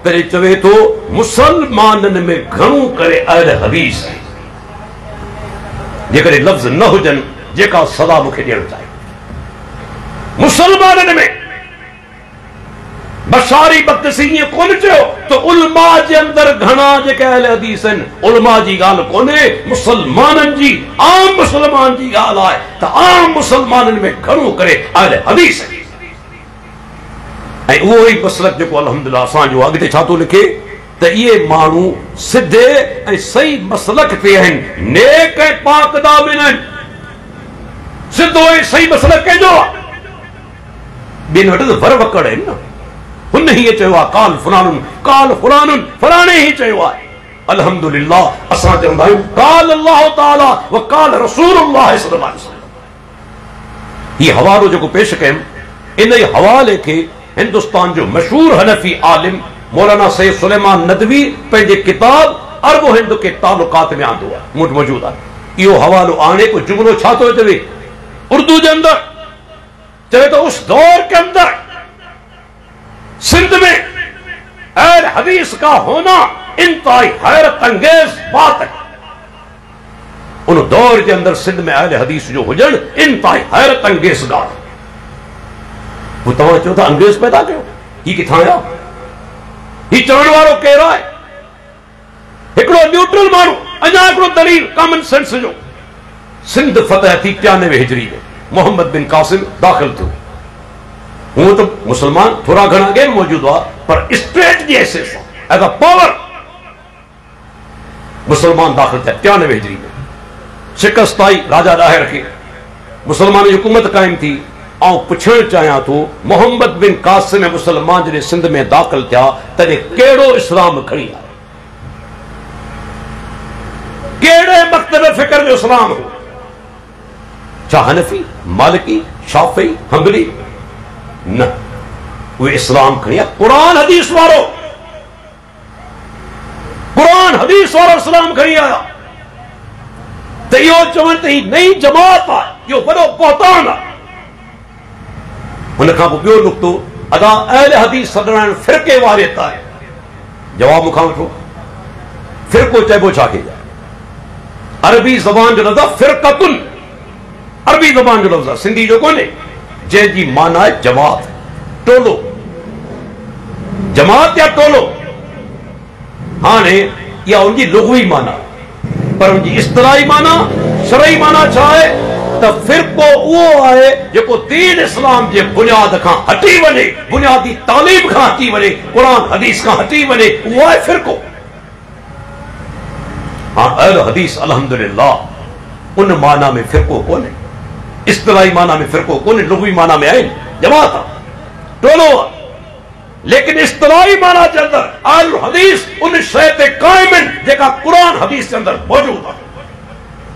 तॾहिं चवे थो मुसलमाननि में घणो करे अहल हदीस आहे, जेकॾहिं लफ़्ज़ न हुजनि जेका सदा मूंखे ॾियणु चाहे। मुसलमाननि में बशारी मक़दिसी ईअं कोन चयो त उलमा जे अंदरि घणा जेके अहल हदीस आहिनि, उलमा जी ॻाल्हि कोन्हे, मुसलमाननि जी आम मुसलमान जी ॻाल्हि आहे त आम मुसलमाननि में घणो करे अहल हदीस आहे। ऐं उहो ई मसलक जेको अल्हम्दुलिल्लाह असांजो अॻिते छा थो लिखे त इहे माण्हू सिधे ऐं सही मसलक ते आहिनि, नेक ऐं पाक दामिन आहिनि। सिधो ऐं सही मसलक कंहिंजो आहे? ॿियनि वटि त वर वकड़ आहिनि न। हुन हीअं चयो आहे काल फलानुन फलाणे ही चयो आहे। अल्हम्दुलिल्लाह असां चवंदा आहियूं काल अल्लाह ताला व काल रसूलुल्लाह सल्लल्लाहु अलैहि वसल्लम। हीउ हवालो जेको पेश कयमि, इन ई हवाले खे हिंदुस्तान जो मशहूर हनफी आलिम मौलाना सैयद सुलेमान नदवी पंहिंजे किताब अरब हिंद के तालुकात में आंदो आहे, मूं वटि मौजूद आहे। इहो हवालो आणे को जुमलो छा थो चवे उर्दू जे अंदरि, चवे तो उस दौर के अंदर सिंध में अहल हदीस का होना इंतहाई हैरत अंगेज बात है। उन दौर के अंदर सिंध में अहल हदीस जो हुजण इंतहाई हैरत अंगेज ॻाल्हि। वो तव्हां चओ था अंग्रेज पैदा कयो, ही किथां आया? ही चवण वारो केरु आहे? हिकिड़ो न्यूट्रल माण्हू, अञा हिकिड़ो दलील कॉमन सेंस जो। सिंध फतह थी 93 हिजरी में, मोहम्मद बिन कासिम दाख़िल थियो। हूं तो मुसलमान थोड़ा घणा अॻे मौजूद हुआ, पर स्टेट जी हैसियत सां एज अ पावर मुसलमान दाख़िल थिया 93 हिजरी में। शिकस्त आई राजा ॾाहिर खे, मुसलमान जी हुकूमत क़ाइम थी। ऐं पुछणु चाहियां थो मोहम्मद बिन कासिम मुसलमान जॾहिं सिंध में दाख़िल थिया तॾहिं कहिड़ो इस्लाम खणी आया? कहिड़े मकतब फिक्र जो इस्लाम हो? छा हनफी, मालिकी, शाफी, हंबली? न, उहे इस्लाम खणी आया कुरान हदीस वारो। कुरान हदीस वारो इस्लाम खणी आया। त इहो चवनि त ही नई जमात आहे, इहो वॾो बहतान आहे। हुन खां पोइ ॿियो नुक़्तो अदा अहल हदीस सॾण फिरके वारियत आहे। जवाब मूंखां वठो, फिरको चइबो छा खे? अरबी ज़बान जो लफ़्ज़ आहे फिरकतुन, अरबी ज़बान जो लफ़्ज़ आहे, सिंधी जो कोन्हे, जंहिंजी माना आहे जमात, टोलो। जमात या टोलो। हाणे इहा उनजी लुग़वी माना, पर उनजी इस्तिलाही माना, शरई माना छा आहे त फिरको उहो आहे जेको दीन इस्लाम जे बुनियाद खां हटी वञे, बुनियादी तालीम खां हटी वञे, कुरान हदीस खां हटी वञे, उहो आहे फिरको। हाँ, अहल हदीस अल्हम्दुलिल्लाह उन माना में फिरको कोन्हे, इस्तिलाही माना में फिरको कोन्हे, लुग़वी माना में आहे जमात आहे, टोलो आहे। लेकिन इस्तिलाही माना जे अंदरि अहल हदीस उन शइ ते क़ाइम आहिनि जेका कुरान हदीस जे अंदरि मौजूद आहे।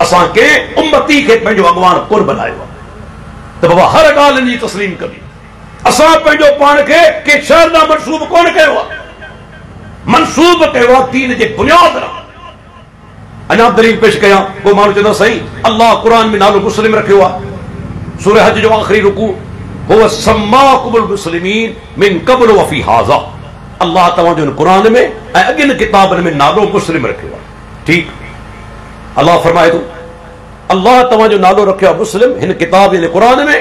असां कंहिं उम्मती खे पंहिंजो अॻवान कोन बनायो आहे त बाबा हर ॻाल्हि जी तस्लीम कबी। असां पंहिंजो पाण खे कंहिं शहर ॾांहुं मनसूब कोन कयो आहे, मनसूब कयो आहे दीन जे बुनियाद ॾांहुं। अञा दलील पेश कयां, को माण्हू चवंदो सही अल्लाह कुरान में नालो मुस्लिम रखियो आहे। सूरह हज जो आख़िरी रुकू हुव सम्माकुमुल मुस्लिमीन मिन क़ब्ल व फी हाज़ा। अल्लाह तव्हांजो कुरान में ऐं अॻियनि किताबनि में नालो मुस्लिम रखियो आहे। ठीकु, अल्लाह फरमाए थो अल्लाह तव्हांजो नालो रखियो आहे मुस्लिम हिन किताब यानी कुरान में,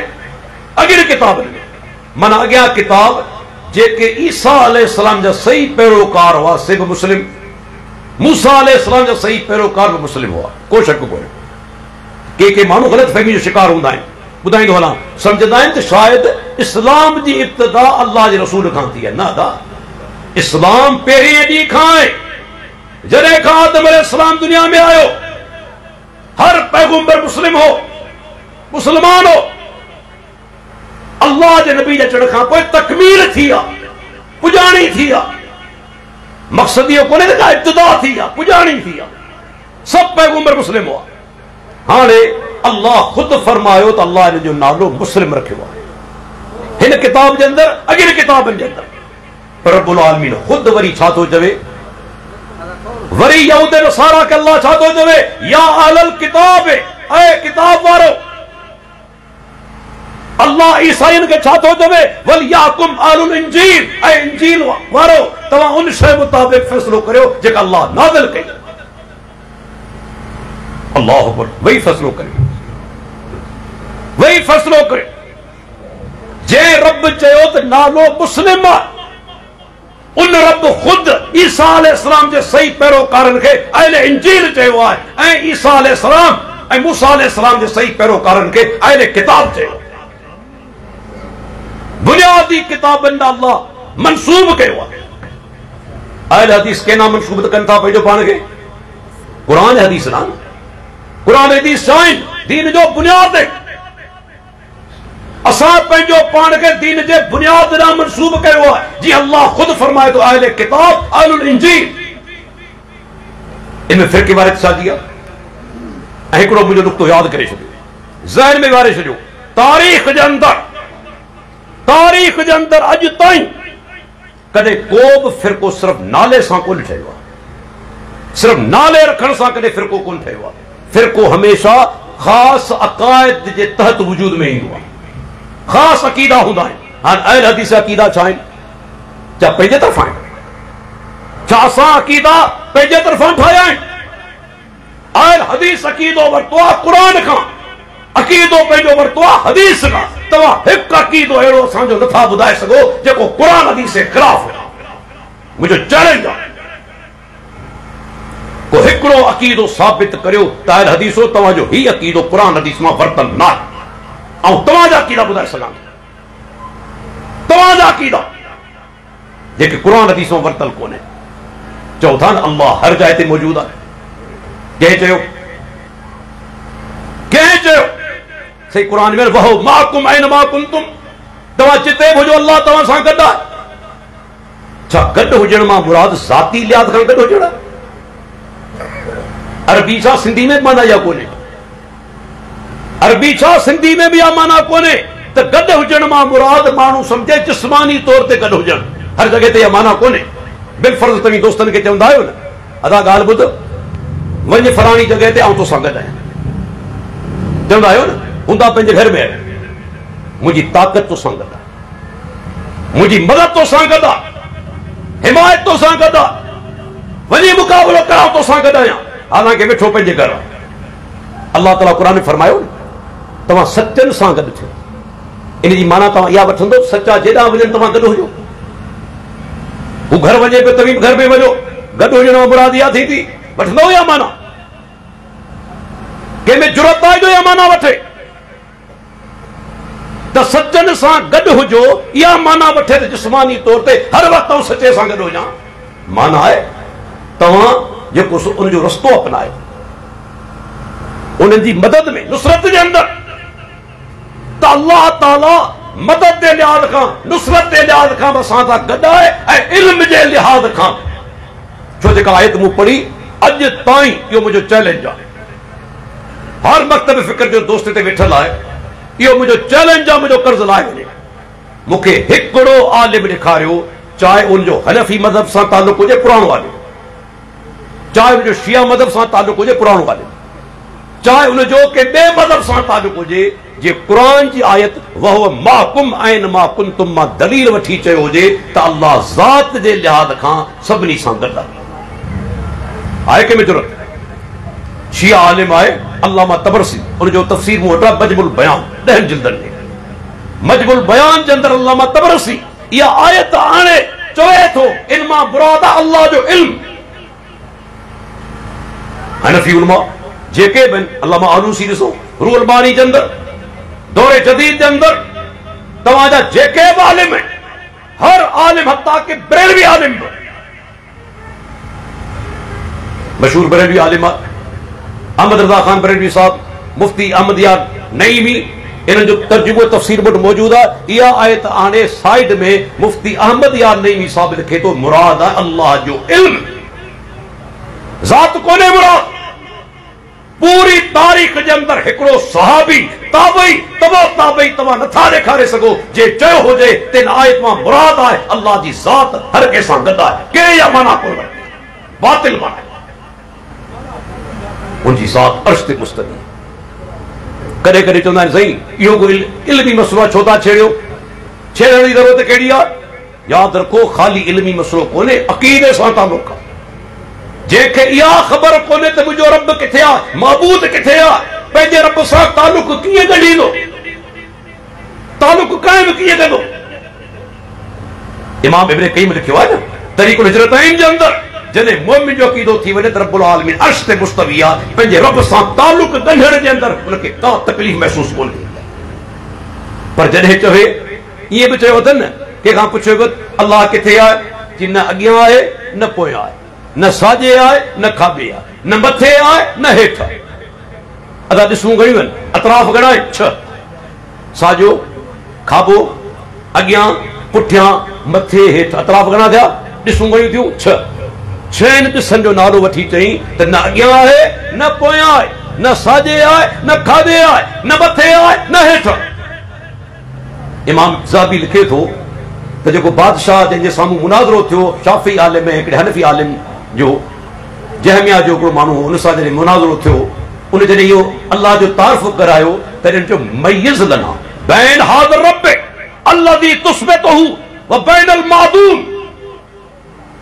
अॻियनि किताबनि में। माना अॻियां किताब जेके ईसा अलैहिस्सलाम जा सही पैरोकार हुआ से बि मुस्लिम, मूसा अलैहिस्सलाम जा सही पैरोकार बि मुस्लिम हुआ, को शक कोन्हे। के माण्हू ग़लत फहमी जो शिकार हूंदा आहिनि, ॿुधाईंदो हलां, सम्झंदा आहिनि त शायदि इस्लाम जी इब्तिदा अल्लाह जे रसूल खां थी आहे। न दा, इस्लाम पहिरीं ॾींहं खां आहे, जॾहिं खां आदम अलैहिस्सलाम दुनिया में आयो। हर पैगंबर मुस्लिम हो, मुसलमान हो। अल्लाह जे नबी जे अचण खां पोइ तकमील थी आहे, पुॼाणी थी आहे। मक़सद इहो कोन्हे त इब्तिदा थी आहे, पुॼाणी थी आहे। सभु पैगंबर मुस्लिम हुआ। हाणे अल्लाह खुद फरमायो तो अल्लाह ने जो नालो मुस्लिम रखियो आहे इन किताब के अंदर, अॻिली किताबनि जे अंदर। पर रब्बुल आलमीन खुद वरी छा थो चवे, वरी यहूद नसारा के अल्लाह छा थो चवे, या अहलल किताब, ऐ किताब वारो। अल्लाह ईसाईन के छा थो चवे, वल याकुम अहलुल इंजील, ऐ इंजील वारो तव्हां उन शइ मुताबिक फैसलो करियो जेका अल्लाह नाज़िल कई। अल्लाह अकबर, वही फैसलो करियो, वही फैसलो करियो। जे रब चयो त नालो मुस्लिम आहे, उन रब खुद ईसा अलैहिस्सलाम जे सही पैरोकारनि खे अहले इंजील चयो आहे ऐं ईसा अलैहिस्सलाम ऐं मूसा अलैहिस्सलाम जे सही पैरोकारनि खे अहले किताब चयो। बुनियादी किताबनि ॾांहुं अल्लाह मंसूब कयो आहे। अहले हदीस के नाम मंसूब कनि था पंहिंजो पाण खे, क़ुरान हदीस ना, क़ुरान हदीस आहिनि दीन जो बुनियाद। असां पंहिंजो पाण खे दीन जे बुनियाद ॾांहुं मंसूब कयो आहे। जी अल्लाह खुद फरमाए थो अहले किताब अहलुल इंजील। इनमें फिरके वारे शादी आहे। ऐं हिकिड़ो मुंहिंजो नुक़्तो यादि करे छॾियो, ज़हन में वारे छॾियो, तारीख़ जे अंदर अॼु ताईं कॾहिं को बि फिरको सिर्फ़ नाले सां कोन ठहियो आहे, सिर्फ़ नाले रखण सां कॾहिं फिरको कोन ठहियो आहे। फिरको हमेशा ख़ासि अक़ाइद जे तहत वजूद में ईंदो आहे, खास अकीदा हूंदा आहिनि। हाणे अहल हदीस अकीदा छा आहिनि? छा पंहिंजे तरफ़ां आहिनि? छा असां अकीदा पंहिंजे तरफ़ां ठाहिया आहिनि? अहल हदीस अकीदो वरितो आहे क़ुरान खां, अकीदो पंहिंजो वरितो आहे हदीस खां। तव्हां हिकु अकीदो अहिड़ो असांजो नथा ॿुधाए सघो जेको क़ुरान हदीस जे ख़िलाफ़ हुजे। मुंहिंजो चैलेंज आहे, को हिकिड़ो अकीदो साबित करियो त अहल हदीसो तव्हांजो ही अकीदो क़ुरान हदीस मां वरितल न आहे। ऐं तव्हांजा अकीदा ॿुधाए सघां, तव्हांजा अकीदा जेके क़ुरान हदीस में वरितल कोन्हे। चओ था न अल्लाह हर जाइ ते मौजूद आहे। कंहिं चयो, कंहिं चयो सही क़ुरान में वहो माकुम ऐन मा कुंतुम, तव्हां जिते बि हुजो अल्लाह तव्हां सां गॾु आहे। छा गॾु हुजण मां मुराद ज़ाती लिहाज़ खां गॾु हुजण? अरबी छा सिंधी में माना या कोन्हे? अरबी छा सिंधी में भी माना कोन्हे त गॾु हुजण मां मुराद माण्हू सम्झे जिस्मानी तौर ते गॾु हुजण। हर जगह ते इहा माना कोन्हे। बिलफर्ज़ तव्हीं दोस्तनि खे चवंदा आहियो न, अदा ॻाल्हि ॿुध, वञ फलाणी जगह ते आउं तोसां गॾु आहियां, चवंदा आहियो न, हूंदा पंहिंजे घर में आहियो, मुंहिंजी ताक़त तोसां गॾु आहे, मुंहिंजी मदद तोसां गॾु आहे, हिमायत तोसां गॾु आहे, वञी मुक़ाबिलो करां तोसां गॾु आहियां, हालांकि वेठो पंहिंजे घर आहे। अल्लाह ताला क़ुरान में फरमायो न, तव्हां सचनि सां गॾु थियो। इन जी माना तव्हां इहा वठंदो, सचा जेॾां वञनि तव्हां गॾु हुजो। हू घर वञे पियो तव्हीं घर में वञो, गॾु हुजण मां मुराद इहा थींदी, वठंदो इहा माना? कंहिंमें जुरत आहे जो इहा माना वठे त सचनि सां गॾु हुजो? इहा माना वठे त जिस्मानी तौर ते हर वक़्तु आउं सचे सां गॾु हुजां? माना आहे तव्हां जेको उनजो रस्तो अपनायो, उन्हनि जी मदद में, नुसरत जे अंदर, त अल्लाह ताला मदद जे लिहाज़ खां, नुसरत जे लिहाज़ खां असां सां गॾु आहे ऐं इल्म जे लिहाज़ खां। छो जेका आयत मूं पढ़ी अॼु ताईं इहो मुंहिंजो चैलेंज आहे। हर मकतब फिक्र जो दोस्त ते वेठल आहे, इहो मुंहिंजो चैलेंज आहे, मुंहिंजो कर्ज़ लाइ वञे। मूंखे हिकिड़ो आलिम ॾेखारियो, चाहे उनजो हनफी मज़हब सां तालुक़ हुजे पुराणो आलिम, चाहे उनजो शिया मज़हब सां तालुक़ हुजे पुराणो आलिम, चाहे उनजो के ॿिए मज़हब सां तालुक़ हुजे, जे क़ुरान जी आयत वहुव माकुम ऐन मा कुंतुम मां दलील वठी चयो हुजे त अल्लाह ज़ात जे लिहाज़ खां सभिनी सां गॾु आहे। कंहिंमें ज़रूरत? शिया आलिम आहे अल्लामा तबरसी, उनजो तफ़सीर मूं वटि आहे मजमुल बयान, 10 जिल्दनि में। मजमुल बयान जे अंदरि अल्लामा तबरसी इहा आयत आणे चवे थो, इन मां मुराद आहे अल्लाह जो इल्म। हनफी उलमा जेके बि अल्लामा आलूसी ॾिसो, रूहुल बानी जे अंदरि, दौरे जदीद जे अंदरि, तव्हांजा जेके बि आलिम आहिनि, हर आलिम हत्ता के बरेलवी आलिम बि, मशहूर बरेलवी आलिम अहमद रज़ा खान बरेलवी साहब, मुफ्ती अहमद यार नईमी, इन जो तर्जुमो तफ़सीर वटि मौजूद आहे। इहा आयत आणे साइड में मुफ्ती अहमद यार नईमी साहब लिखे थो, मुराद आहे अल्लाह जो इल्म, ज़ात कोन्हे मुराद, पूरी तारीख़ जे अंदर हिकिड़ो सहाबी ताबई ताबई तव्हां नथा ॾेखारे सघो जे चयो हुजे तिन आयत मां मुराद आहे अल्लाह जी ज़ात हर कंहिं सां गॾु आहे के या माना कोन बातिल माना उनजी ज़ात अर्श ते मुस्तवी कॾहिं कॾहिं चवंदा आहिनि सही इहो कोई इल्मी मसलो आहे छो था छेड़ियो छेड़ण जी ज़रूरत कहिड़ी आहे यादि रखो ख़ाली इल्मी मसलो कोन्हे अक़ीदे सां ताल्लुक़ आहे जंहिंखे इहा ख़बर कोन्हे त मुंहिंजो रब किथे आहे महबूद किथे आहे पंहिंजे रब सां ताल्लुक़ कीअं ॻंढींदो ताल्लुक़ क़ाइम कीअं कंदो इमाम इब्न क़य्यिम लिखियो आहे न तरीक़ुल हिजरतैन जे अंदर जॾहिं मोमिन जो अक़ीदो थी वञे त रब्बुल आलमीन अर्श ते मुस्तवी आहे पंहिंजे रब सां ताल्लुक़ ॻंढण जे अंदर उनखे का तकलीफ़ महसूस कोन थींदी पर जॾहिं चवे ईअं बि चयो अथनि न कंहिंखां पुछियो अल्लाह किथे आहे जी न अॻियां आहे न पोयां आहे न साॼे आहे न खाॿे आहे न मथे आहे न हेठि आहे अदा ॾिसूं घणियूं आहिनि अतराफ़ घणा आहिनि छह साॼो खाॿो अॻियां पुठियां मथे हेठि अतराफ़ घणा थिया ॾिसूं घणियूं थियूं छहनि ॾिसनि जो नालो वठी चई त न अॻियां आहे न पोयां आहे न साॼे आहे न खाॿे आहे न मथे आहे न हेठि आहे इमाम ज़ाबी लिखे थो त जेको बादशाह जंहिंजे साम्हूं मुनाज़रो थियो शाफ़ी आलिम ऐं हिकिड़े हनफ़ी आलिम जो जहमिया जो हिकिड़ो माण्हू हुन सां जॾहिं मुनाज़रो थियो उन जॾहिं इहो अल्लाह जो तारीफ़ करायो तॾहिं चयो मय्यज़ लना बैन हाज़िर रब अल्लज़ी तुस्बितहु व बैन अल मादूम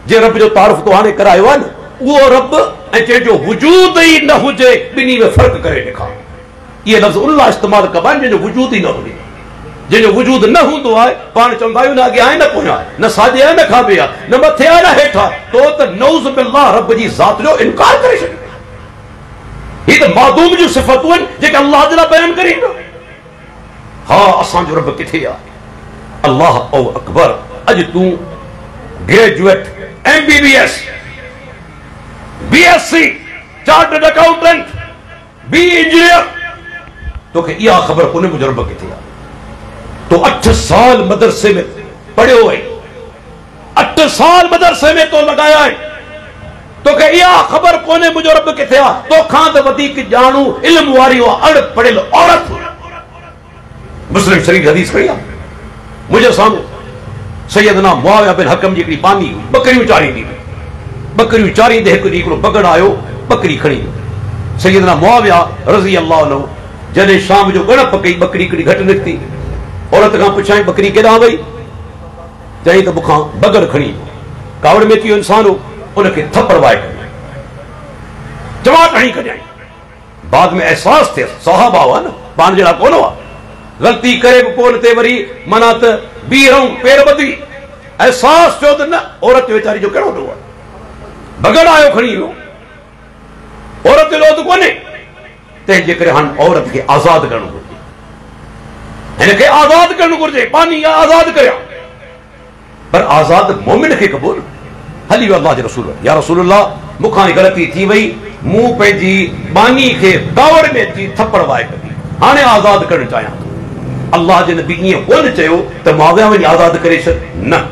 जे रब जो तारीफ़ तो हाणे करायो आहे न उहो रब ऐं जंहिंजो वजूद ई न हुजे ॿिन्ही में फ़र्क़ु करे ॾेखार इहे लफ़्ज़ उन लाइ इस्तेमालु कबा आहिनि जंहिंजो वजूद ई न हुजे जंहिंजो वजूद न हूंदो आहे पाण चवंदा आहियूं न अॻियां आहे न पोयां आहे न साॼे आहे न खाॿे आहे न मथे आहे न हेठि आहे तो त नऊज़ बिल्लाह रब जी ज़ात जो इनकार करे छॾियो ही त मादूम जूं सिफ़तूं आहिनि जेके अल्लाह जे लाइ बयानु करे ईंदो हा असांजो रब किथे आहे अल्लाह ओ अकबर अॼु तूं graduate MBBS BSc chartered accountant बी इंजीनियर तोखे इहा ख़बर कोन्हे मुंहिंजो रब किथे आहे तो 8 साल मदरसे में पढ़ियो है 8 साल मदरसे में तो लगाया है तो के इहा ख़बर कोने मुंहिंजो रब किथे आहे तोखां त वधीक ॼाणू इल्म वारी अड़ पढ़ियल औरत मुस्लिम शरीफ हदीस कई आहे मुंहिंजे साम्हूं सैयदना मुआविया बिन हकम जी हिकिड़ी बानी बकरियूं चारींदी बकरियूं चारींदे हिकु ॾींहुं हिकिड़ो बगड़ आयो बकरी खणी सैयदना मुआविया रज़ी अल्लाह अन्हु जॾहिं शाम जो ॻणप कई बकरी हिकिड़ी घटि निकिती औरत खां पुछाई बकरी केॾां वई चई त मूंखां बगड़ खणी कावड़ में थियो इंसान हो उनखे थप्पड़ वाए कढी जवाब हणी कढाई बाद में एहसास थिए सहाबा हुआ न पाण जहिड़ा कोन हुआ ग़लती करे बि पोइ ते वरी माना त बीह रहूं पेर ॿधी एहसास थियो त न औरत वीचारी जो कहिड़ो ॾोह बगड़ आयो खणी वियो औरत जो ॾोह कोन्हे तंहिंजे करे हाणे औरत खे आज़ादु करणो घुरिजे हिनखे आज़ादु करणु घुरिजे पानी आज़ादु करियां पर आज़ादु मोमिन खे कबो न हली वियो अल्लाह जे रसूल या रसूल अल्लाह मूंखां ग़लती थी वई मूं पंहिंजी बानी खे कावड़ में अची थप्पड़ वाए कढी हाणे आज़ादु करणु चाहियां अल्लाह जे नबी ईअं कोन चयो त मुआविया वञी आज़ादु करे छॾ न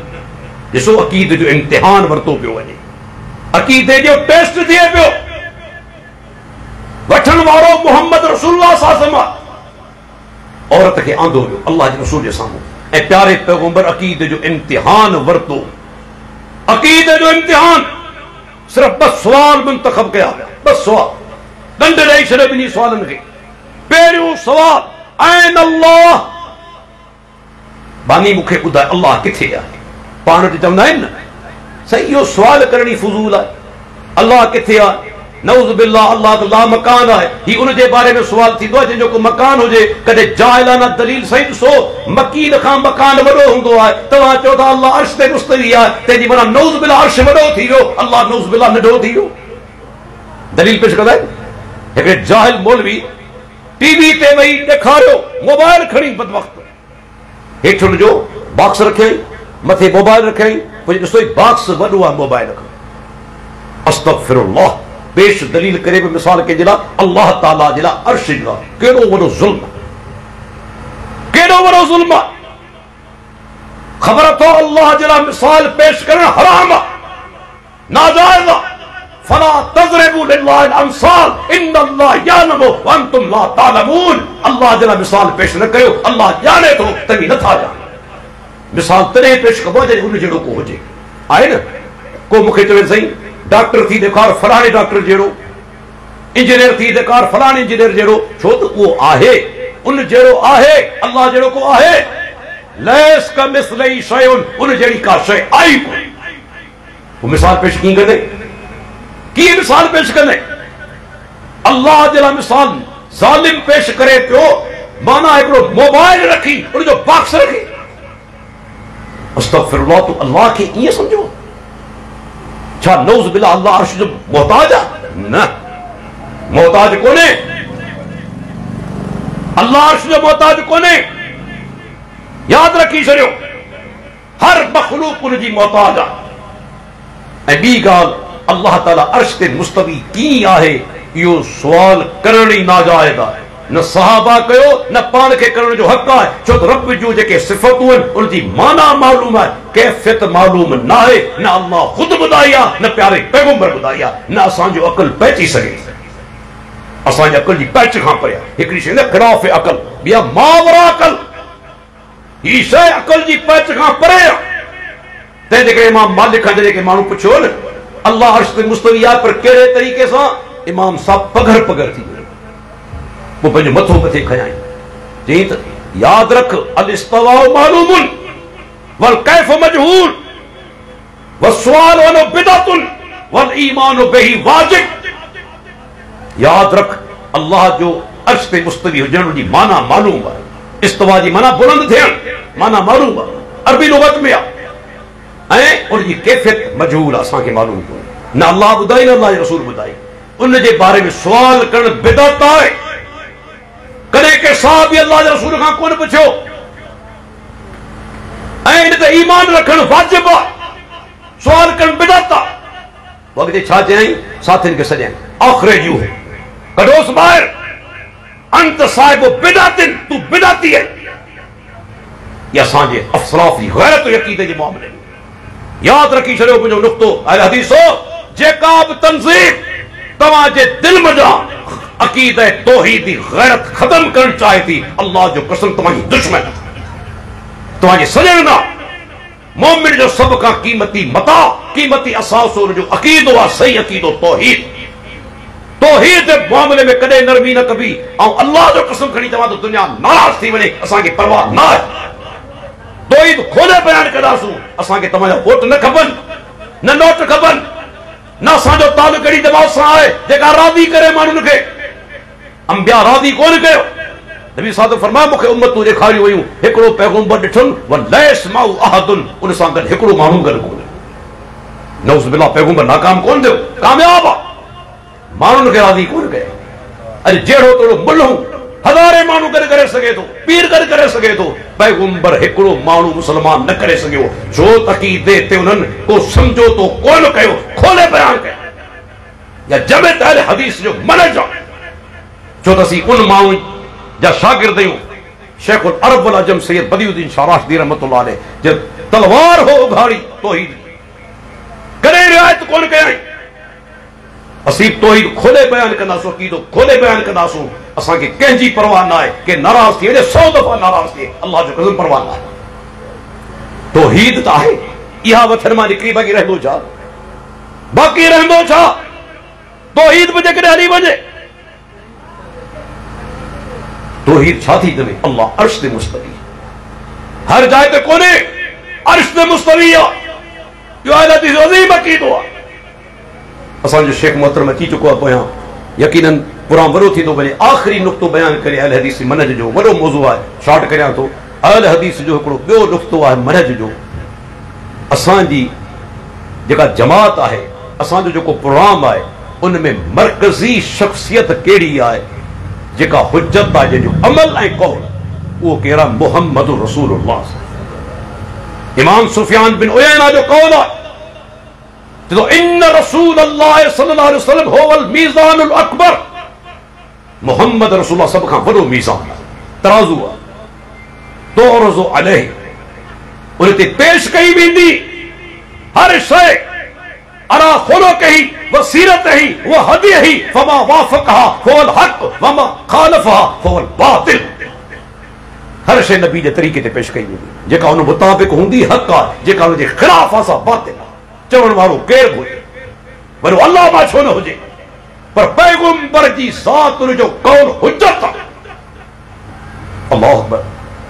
ॾिसो अक़ीदे जो इम्तिहान वरितो पियो वञे अक़ीदे जो टेस्ट थिए पियो वठण वारो मोहम्मद रसूलुल्लाह सल्लल्लाहु अलैहि वसल्लम औरत खे आंदो वियो अल्लाह जे रसूल जे साम्हूं ऐं प्यारे पैगंबर अक़ीदे जो इम्तिहान वरितो अक़ीदे जो इम्तिहान सिर्फ 2 सुवाल मुंतखब कया विया 2 सुवाल ॾंड ॾेई छॾियो ॿिन्ही सुवालनि खे पहिरियों सुवाल ऐन अल्लाह बानी मूंखे ॿुधाए अल्लाह किथे आहे पाण वटि चवंदा आहिनि न सही इहो सुवाल करणी फुज़ूल आहे अल्लाह किथे आहे नऊज़ बिल्लाह अल्लाह त ला मकान आहे ही उन जे बारे में सुवाल थींदो आहे जंहिंजो को मकान हुजे कॾहिं जाहिलाना दलील सही ॾिसो मकीन खां मकान वॾो हूंदो आहे तव्हां चओ था अल्लाह अर्श ते मुस्तवी आहे तंहिंजी माना नऊज़ बिल्लाह अर्श वॾो थी वियो अल्लाह नऊज़ बिल्लाह नंढो थी वियो दलील पेश कंदा आहिनि हिकिड़े जाहिल मौलवी टीवी ते वेही ॾेखारियो मोबाइल खणी बदवक़्त हेठि हुनजो बॉक्स रखियईं मथे मोबाइल रखियईं पोइ ॾिसो बॉक्स वॾो आहे मोबाइल खां अस्तग़फिरुल्लाह पेश दलील करे भी मिसाल के जिला अल्लाह ताला जिला अर्श जिला केड़ो वडो जुल्म केड़ो वडो जुल्म खबर तो अल्लाह जिला मिसाल पेश करना हराम नाजायज फला तज़रिबू लिल्लाहिल अमसाल इन्नल्लाह यअलमु व अंतुम ला तालमून। अल्लाह जला मिसाल पेश न कयो, अल्लाह जाने तो तभी नथा जाने। मिसाल तॾहिं पेश कबो जॾहिं उन जहिड़ो को हुजे। आहे न को मूंखे चवे सही डॉक्टर थी ॾेखार फलाणे डॉक्टर जहिड़ो, इंजीनियर थी ॾेखार फलाणे इंजीनियर जहिड़ो, छो त उहो आहे उन जहिड़ो आहे, अल्लाह जहिड़ो को आहे। लैस कमिस्लिही शैउन, उन जहिड़ी का शइ आई कोन्हे। वो मिसाल पेश कीअं कंदे, कीअं मिसाल पेश कंदे? अल्लाह जे लाइ मिसाल ज़ालिम पेश करे पियो, माना हिकिड़ो मोबाइल रखी उन जो बॉक्स रखी। अस्तग़फिरुल्लाह, तूं अल्लाह खे ईअं सम्झो? छा नऊज़ बिल्लाह अल्लाह अर्श जो मोहताज आहे? न, मोहताज कोन्हे। अल्लाह अर्श जो मोहताज कोन्हे, याद रखी छॾियो। हर मखलूक उन जी मोहताज आहे। ऐं ॿी ॻाल्हि, अल्लाह ताला अर्श ते मुस्तवी कीअं आहे, इहो सुवाल करण ई नाजायज़ आहे। न सहाबा कयो, न पाण खे करण जो हक़ आहे, छो त रब जूं जेके सिफ़तूं आहिनि उन जी माना मालूम आहे, कैफ़ियत मालूम न आहे। न अल्लाह ख़ुदि ॿुधाई आहे, न प्यारे पैगंबर ॿुधाई आहे, न असांजो अक़ल पहुची सघे। असांजे अक़ल जी पैच खां परे आहे। हिकिड़ी शइ न ख़िलाफ़ अक़ल, ॿिया मावरा अक़ल। ही शइ अक़ल जी पैच खां परे आहे। तंहिंजे करे इमाम मालिक खां जॾहिं माण्हू पुछियो न अल्लाह अर्श ते मुस्तवी आहे पर कहिड़े तरीक़े सां, इमाम साहब पघर पघर थी वियो। वो पंहिंजो मथो मथे खयाई, चई त यादि रख अल इस्तवाउ मालूमुन वल कैफ़ मजहूल वस्सुआल अनु बिदअतुन वल ईमानु बिही वाजिब। यादि रख अल्लाह जो अर्श ते मुस्तवी हुजण जी माना मालूम आहे। इस्तवा जी माना बुलंद थियण, माना मालूम आहे, अरबी लुगत में आहे। ऐं उनजी कैफ़ियत मजहूल असांखे मालूम कोन्हे। न अल्लाह ॿुधाई, न अल्लाह जे रसूल ॿुधाई। उन जे बारे में सुवाल करणु बिदअत आहे। कॾहिं के साहबी अल्लाह जे रसूल खां कोन पुछियो। ऐं इन ते ईमान रखणु वाजिब आहे, सुवाल करणु बिदअत आहे। अॻिते छा चयईं? साथियुनि खे सॼाईं, अख़रिजू, कढोसि ॿाहिरि, अंत साहिब बिदअतिन, तूं बिदअती आहे। इहा असांजे अफ़्सलाफ़ जी ग़ैरत अक़ीदे जे मामले में यादि रखी छॾियो। मुंहिंजो नुक़्तो अहल हदीसो, जेका बि तंज़ीम तव्हांजे दिल मज़ा अक़ीदे तौहीद जी ग़ैरत ख़त्म करणु चाहे थी, अल्लाह जो कसम तव्हांजी दुश्मन, तव्हांजे सॼणा मोमिन जो सभ खां क़ीमती मता, क़ीमती असास उन जो अक़ीदो आहे, सही अक़ीदो तौहीद। तौहीद जे मामले में कॾहिं नरमी न कबी। ऐं अल्लाह जो कसम खणी चवां त दुनिया नाराज़ थी वञे, असांखे परवाह न आहे। तौहीद खोले बयान कंदासूं। असांखे तव्हांजा वोट न खपनि, न नोट खपनि, न असांजो तालुक अहिड़ी जमात सां आहे जेका राज़ी करे माण्हुनि खे। अंबिया राज़ी कोन कयो। नबी साहब फरमाया, मूंखे उम्मतूं ॾेखारियूं वयूं, हिकिड़ो पैगंबर ॾिठुनि, वलैस माउ अहदुन, उन सां गॾु हिकिड़ो माण्हू गॾु कोन्हे। नऊज़ बिल्लाह, पैगंबर नाकाम कोन थियो, कामयाब आहे। माण्हुनि खे राज़ी कोन कयो। अॼु जहिड़ो तहिड़ो मुल्हूं हज़ारे माण्हू गॾु करे सघे थो, पीर गॾु करे सघे थो, पैगंबर हिकिड़ो माण्हू मुस्लमान न करे सघियो। छो त अक़ीदे ते उन्हनि को समझोतो कोन कयो, खोले बयान कयो। या जमेत अहल हदीस जो मनहज आहे। छो त असीं उन माण्हू जा शागिर्द आहियूं। शेखुल अरब वल अजम सैयद बदियुद्दीन शाह राशिदी रहमतुल्लाह अलैह जे तलवार हो उघाड़ी तौहीद, कॾहिं रिआयत कोन कयई। असीं तौहीद खोले बयान कंदासूं, अक़ीदो खोले बयान कंदासूं। असांखे कंहिंजी परवाह न आहे। के नाराज़ थी वञे, 100 दफ़ा नाराज़ थिए, अल्लाह जो कसम परवाह न आहे। तौहीद त आहे, इहा वथन मां निकिरी बाक़ी रहंदो छा? बाक़ी रहंदो छा? तौहीद बि जेकॾहिं हली वञे, तौहीद छा थी तवे? अल्लाह अर्श ते मुस्तवी, हर जाइ ते कोन्हे, अर्श ते मुस्तवी आहे। इहो अहल हदीस अज़ीम अक़ीदो आहे। असांजो शेख मोहतरम अची चुको आहे पोयां, यकीनन पुराण वॾो थींदो वञे। आख़िरी नुक़्तो बयान करे अहल हदीस मनहज जो वॾो मौज़ू आहे, शॉर्ट करियां थो। अहल हदीस जो हिकिड़ो ॿियो नुक़्तो आहे मनहज जो। असांजी जेका जमात आहे, असांजो जेको प्रोग्राम आहे, उन में मरकज़ी शख़्सियत कहिड़ी आहे, जेका हुज्जत आहे, जंहिंजो अमल ऐं कौल उहो कहिड़ा? मुहम्मद रसूलुल्लाह। इमाम सुफियान बिन उयैना जो कौल आहे, तो इन रसूलुल्लाह सल्लल्लाहु अलैहि वसल्लम हुवल मीज़ानुल अकबर। मुहम्मद रसूलुल्लाह सब खां वॾो मीज़ान आहे, तराज़ू आहे। तुरज़ु अलैहि, उन ते पेश कई वेंदी हर शइ अला खुलुक़िही वसीरतही व हदीही फमा वाफक़हा फवल हक़ वमा ख़ालफ़हा फवल बातिल। हर शइ नबी जे तरीक़े ते पेश कई वेंदी, जेका उन मुताबिक़ हूंदी हक़ आहे, जेका उन जे ख़िलाफ़ आहे सा बातिल आहे। चवण वारो केरु हुजे, वरी अल्लाह मां छो न हुजे, पर पैगंबर जी ज़ात उन जो कौल हुज्जत आहे। अल्लाहु अकबर।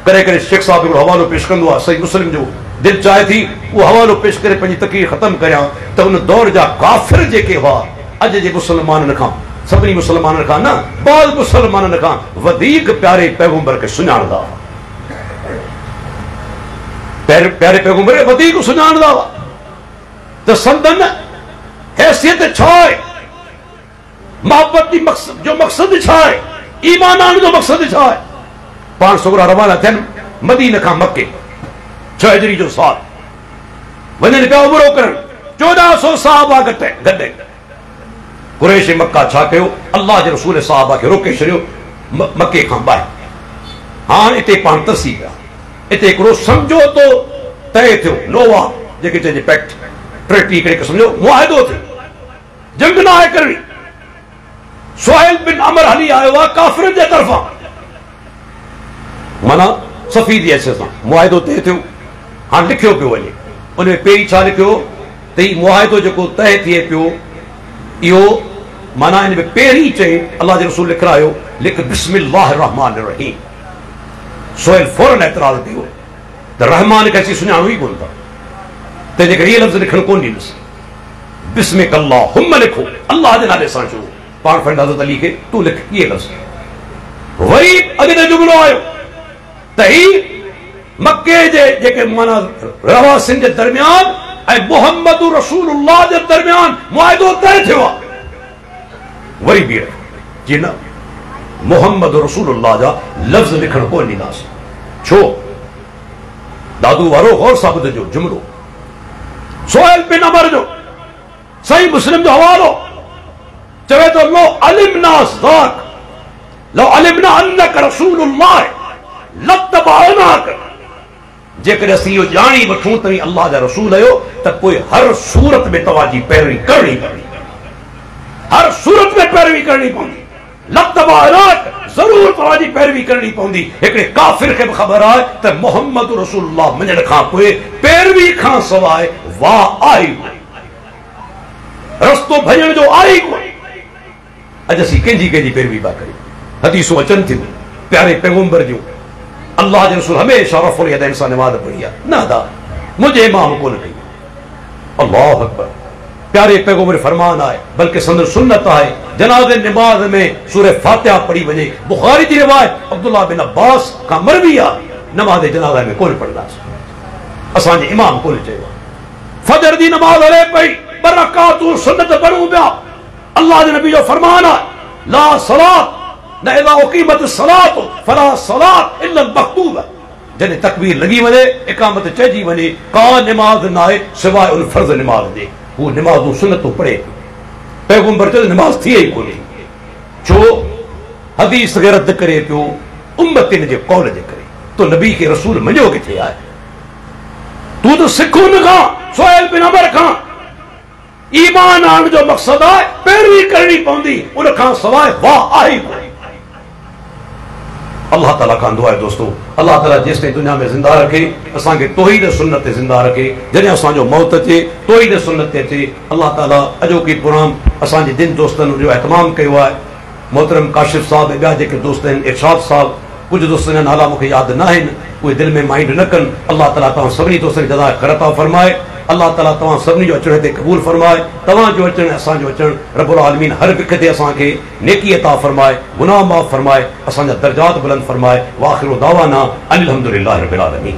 करे करे शेख साहब हिकिड़ो हवालो पेश कंदो आहे सही मुस्लिम जो, दिल चाहे थी वो हवालो पेश करे पंहिंजी तकरीर ख़त्म करियां त उन दौर जा काफ़िर जेके हुआ अॼु जे मुसलमाननि खां, सभिनी मुसलमाननि खां न, बाद मुसलमाननि खां वधीक प्यारे पैगंबर खे सुञाणंदा हुआ। प्यारे पैगंबर खे वधीक सुञाणंदा हुआ त संदन हैसियत छा आहे, मोहब्बत जी जो मक़सद छा आहे, ईमान आणण जो मक़सद छा आहे। पाण छोकिरा रवाना थियनि मदीने खां मके 6 हिजरी जो साल, वञनि पिया उमरो करण, 1400 सहाबा गॾु। कुरैश मक्का छा कयो, अल्लाह जे रसूल सहाबा खे रोके छॾियो मके खां ॿाहिरि। हाणे हिते पाण तरसी पिया, हिते हिकिड़ो समझोतो तय थियो, नोवा जेके चइजे पैक्ट, ट्रीटी हिकिड़े क़िस्म जो मुआहिदो थियो, जंग न आहे करणी। सुहैल बिन अमर हली आयो आहे काफ़िरनि जे तरफ़ां, माना सफ़ी जी हैसियत सां मुआहिदो तय थियो। हाणे लिखियो पियो वञे, उन में पहिरीं छा लिखियो त ही मुआहिदो जेको तय थिए पियो, इहो माना हिन में पहिरीं चई अल्लाह जे रसूल लिखायो, लिख बिस्मिल्लाहिर रहमानिर रहीम। सुहैल फौरन एतराज़ कयो त रहमान खे असीं सुञाणो ई कोन था, तंहिंजे करे इहे लफ़्ज़ लिखण कोन ॾींदुसि। बिस्मिक अल्लाहुम्म लिखो, अल्लाह जे नाले सां चओ। पाण फ्रेंड हज़रत अली खे तू लिख इहे लफ़्ज़। वरी अॻिते जुमिलो आयो त ही मके जे जेके माना रवासिन जे दरमियान ऐं मुहम्मद रसूलुल्लाह जे दरमियान मुआहिदो तय थियो आहे। वरी बीह जी न, मुहम्मद रसूलुल्लाह जा लफ़्ज़ लिखण कोन ॾींदासीं। छो? दादू वारो गौर सां ॿुधजो जुमिलो, सुहैल बिन अमर जो सही मुस्लिम जो हवालो चवे तो लो अलिमना ज़ाक लो अलिमना अन्नक रसूलुल्लाह लत्तबाअनाक। जेकॾहिं असीं इहो ॼाणी वठूं त अल्लाह जा रसूल आहियो त पोइ हर सूरत में तव्हांजी पैरवी करणी पवंदी, हर सूरत में पैरवी करणी पवंदी। लत्तबाअनाक ज़रूर तव्हांजी पैरवी करणी पवंदी। हिकिड़े काफ़िर खे बि ख़बर आहे त मुहम्मद रसूलुल्लाह मञण खां पोइ पैरवी खां सवाइ वाह आहे कोन, रस्तो भॼण जो आहे कोन। अॼु असीं कंहिंजी पैरवी पिया करियूं। हदीसूं अचनि थियूं प्यारे पैगंबर जूं, अल्लाह जे रसूल हमेशा रफ़ुल यदैन सां नमाज़ पढ़ी आहे, न अदा मुंहिंजे इमाम कोन कई। अल्लाहु अकबर। प्यारे पैगंबर फरमान आहे, बल्कि संदन सुन्नत आहे जनाज़े नमाज में सूरह फातिहा पढ़ी वञे। बुखारी जी रिवायत अब्दुल्लाह बिन अब्बास खां मरवी आहे, नमाज़ जनाज़ा में कोन पढ़ंदासीं, असांजे इमाम कोन चयो। फजर जी नमाज हले पई, ॿ रकातूं सुन्नत पढ़ूं पिया। अल्लाह जे नबी जो फरमान आहे ला सलात न इज़ा उक़ीमत सलात फला सलात इल्ला मक्तूबा। जॾहिं तकबीर लॻी वञे, इकामत चइजी वञे, का नमाज न आहे सवाइ उन फर्ज़ नमाज जे। हू नमाज़ूं सुन्नतूं पढ़े, पैगंबर चयो नमाज थिए ई कोन्हे। छो? हदीस ग़ैरत करे पियो उम्मतिन जे कौल जे करे। तो नबी खे रसूल मञियो किथे आहे? तूं त सिख उन खां, सुहैल बिन अमर खां। ईमान आणण जो मक़सद आहे पैरवी करणी पवंदी, उन खां सवाइ वाह आहे कोन। अल्लाह ताला खां दुआ आहे दोस्तों, अल्लाह ताला जेसिताईं दुनिया में ज़िंदा रखे असांखे तौहीद सुन्नत ते ज़िंदा रखे। जॾहिं असांजो मौत अचे तौहीद सुन्नत ते अचे। अल्लाह ताला अॼोकी प्रोग्राम असांजे जिन दोस्तनि जो एहतमाम कयो आहे, मोहतरम काशिफ साहब ऐं ॿिया जेके दोस्त आहिनि, इरशाद साहब, कुछ दोस्तनि जा नाला मूंखे यादि न आहिनि, उहे दिलि में माइंड न कनि। अल्लाह ताला तव्हां सभिनी दोस्तनि खे जज़ा ख़ैर अता फरमाए। अल्लाह ताला तव्हां सभिनी जो अचण हिते क़बूल फरमाए। तव्हांजो अचणु असांजो अचणु रब्बुल आलमीन हर विख ते असांखे नेकी अता फरमाए, गुनाह माफ़ फरमाए, असांजा दर्जात बुलंद फरमाए। व आखिरु दावाना अनिल हम्दुलिल्लाहि रब्बिल आलमीन।